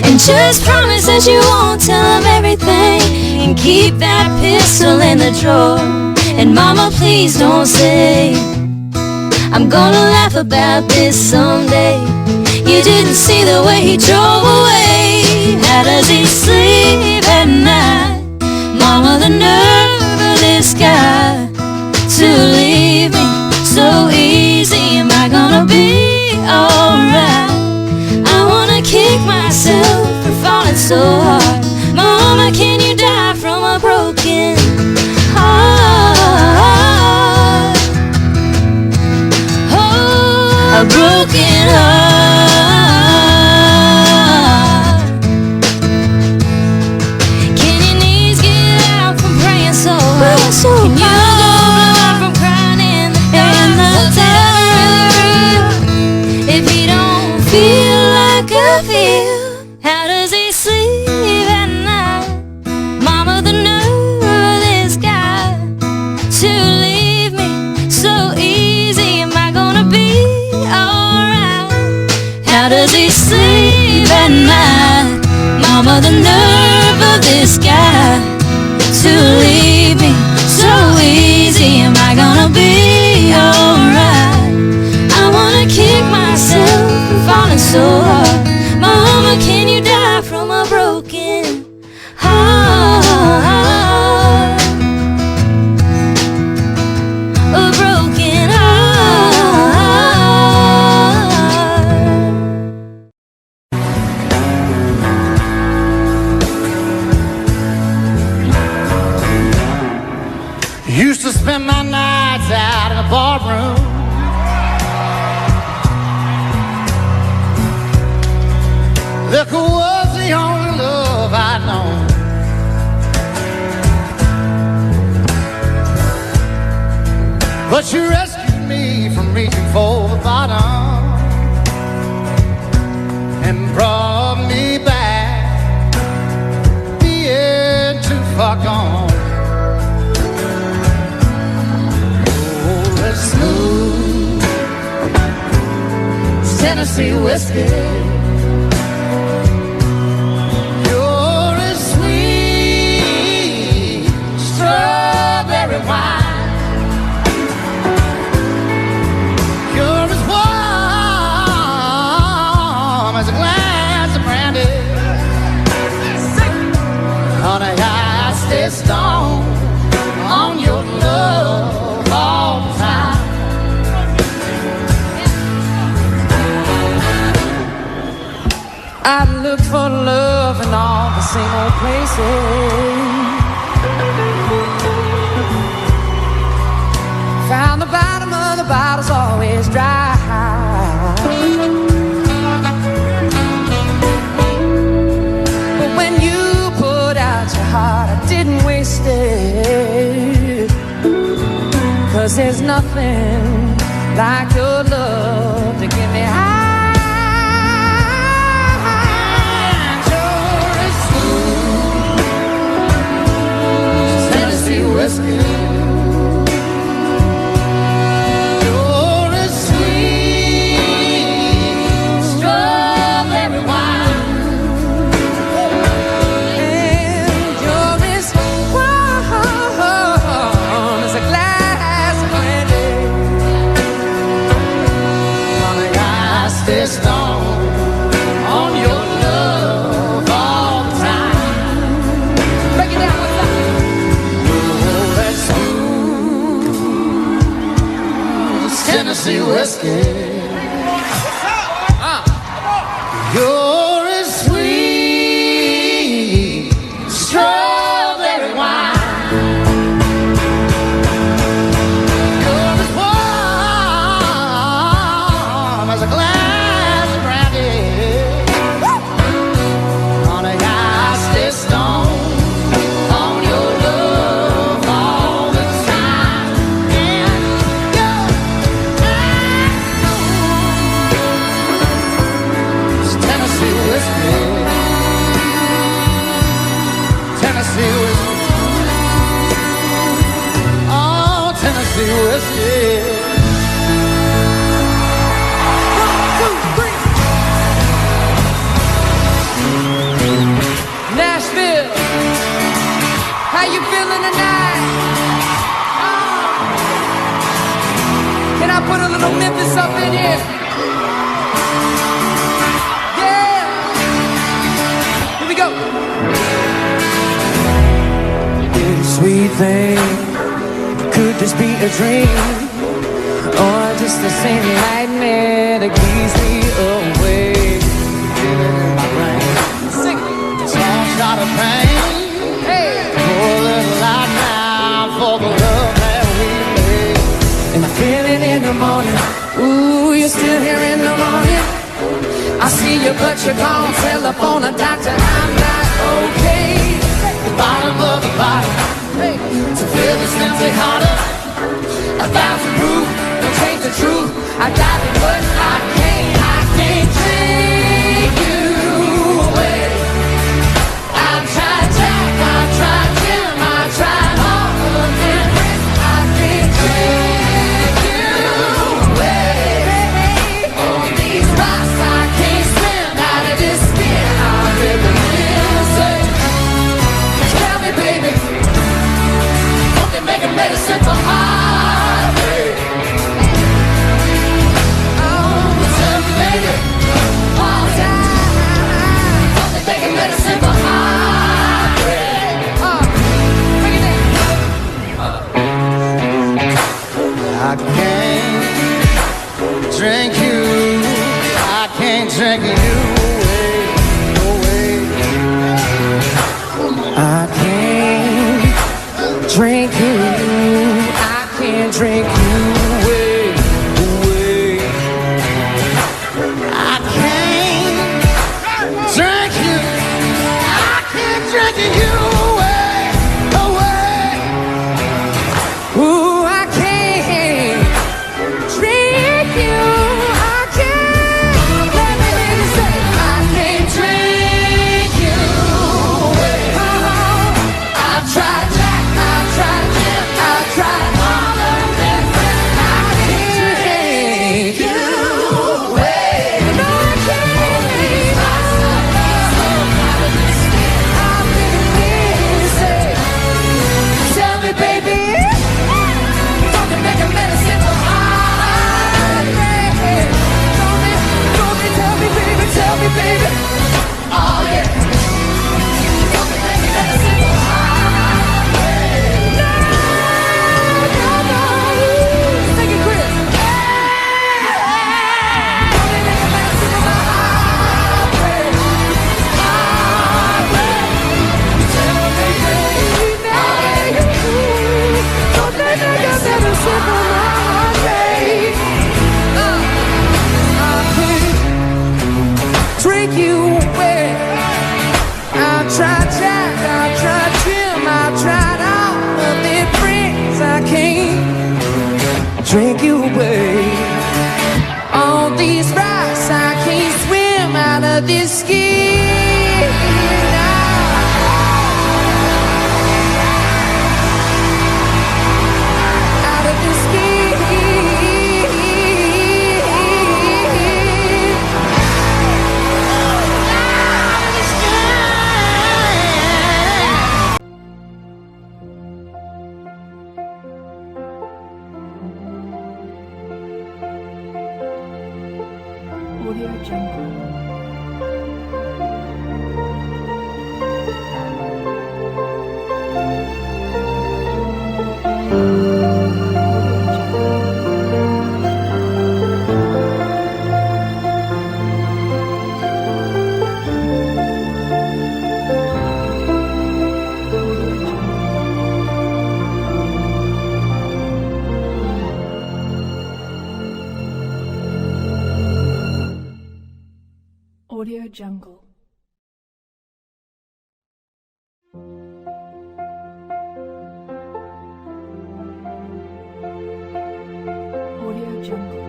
And just promise that you won't tell him everything, and keep that pistol in the drawer. And mama, please don't say I'm gonna laugh about this someday. You didn't see the way he drove away. How does he sleep at night? Mama, the nerve of this guy to leave me so easy. Am I gonna be alright? I wanna kick myself for falling so hard. Mama, can you die from a broken heart? Oh, a broken heart. Can your knees get out from praying so hard? Can you go out from crying in the dark? If you don't feel like I feel, how does he sleep at night? Mama, the nerve of this guy to leave me so easy. Am I gonna be alright? How does he sleep at night? Mama, the nerve of this guy to leave me so easy. Am I gonna be alright? I wanna kick myself for falling so hard. Mama, can you die from a broken heart? A broken heart. Used to spend my nights out in the barroom. Liquor was the only love I'd known. But you rescued me from reaching for the bottom and brought me back, being too far gone. Oh, it's smooth Tennessee whiskey. Strawberry wine. You're as warm as a glass of brown stay stoned on your love all the time. I looked for love in all the same old places. Found the bottom of the bottle's always dry. But when you put out your heart, I didn't waste it. 'Cause there's nothing like your love to get me high. Whiskey. You're as sweet strawberry wine, And you're as warm as a glass of brandy. honey, I stay stoned on your love all the time. Break it down, what's up? Tennessee whiskey. You're as sweet strawberry wine. You're as warm as a glass of brandy. Honey, I stay stoned on your love all the time. And Tennessee whiskey. Tennessee whiskey. Oh, Tennessee whiskey. Nashville, how you feeling tonight? Can I put a little Memphis up in here? Yeah, here we go. Sweet thing, could this be a dream? Or just the same nightmare that keeps me awake? Feeling in my brain. Sing it. Small shot of pain. Hey. Pour a little light now for the love that we made. Am I feeling in the morning? Ooh, you're still here in the morning. I see you, but you're gone. Telephone a doctor, I'm not okay. The bottom of the bottle. Hey. To feel this empty harder. 1,000 proof, don't change the truth. I got it, but I can't take you away. I've tried Jack, I've tried Jim, I've tried all of them. I can't take you away. On these rocks I can't swim out of this skin. I'm living insane. Tell me, baby, don't they make a medicine for heartbreak? Oh, tell me, baby, all time, don't they make a medicine for heartbreak? Bring it in. I can't drink you, I can't drink you away, away. I can't drink you. I can't drink you away, away. I can't drink you, I can't drink you away, away. Ooh, I can't drink you. I can't. Let me hear you say, I can't drink you away. I've tried Jack, I've tried Jim, I've tried all of them. Audio Jungle. Audio Jungle. Audio Jungle.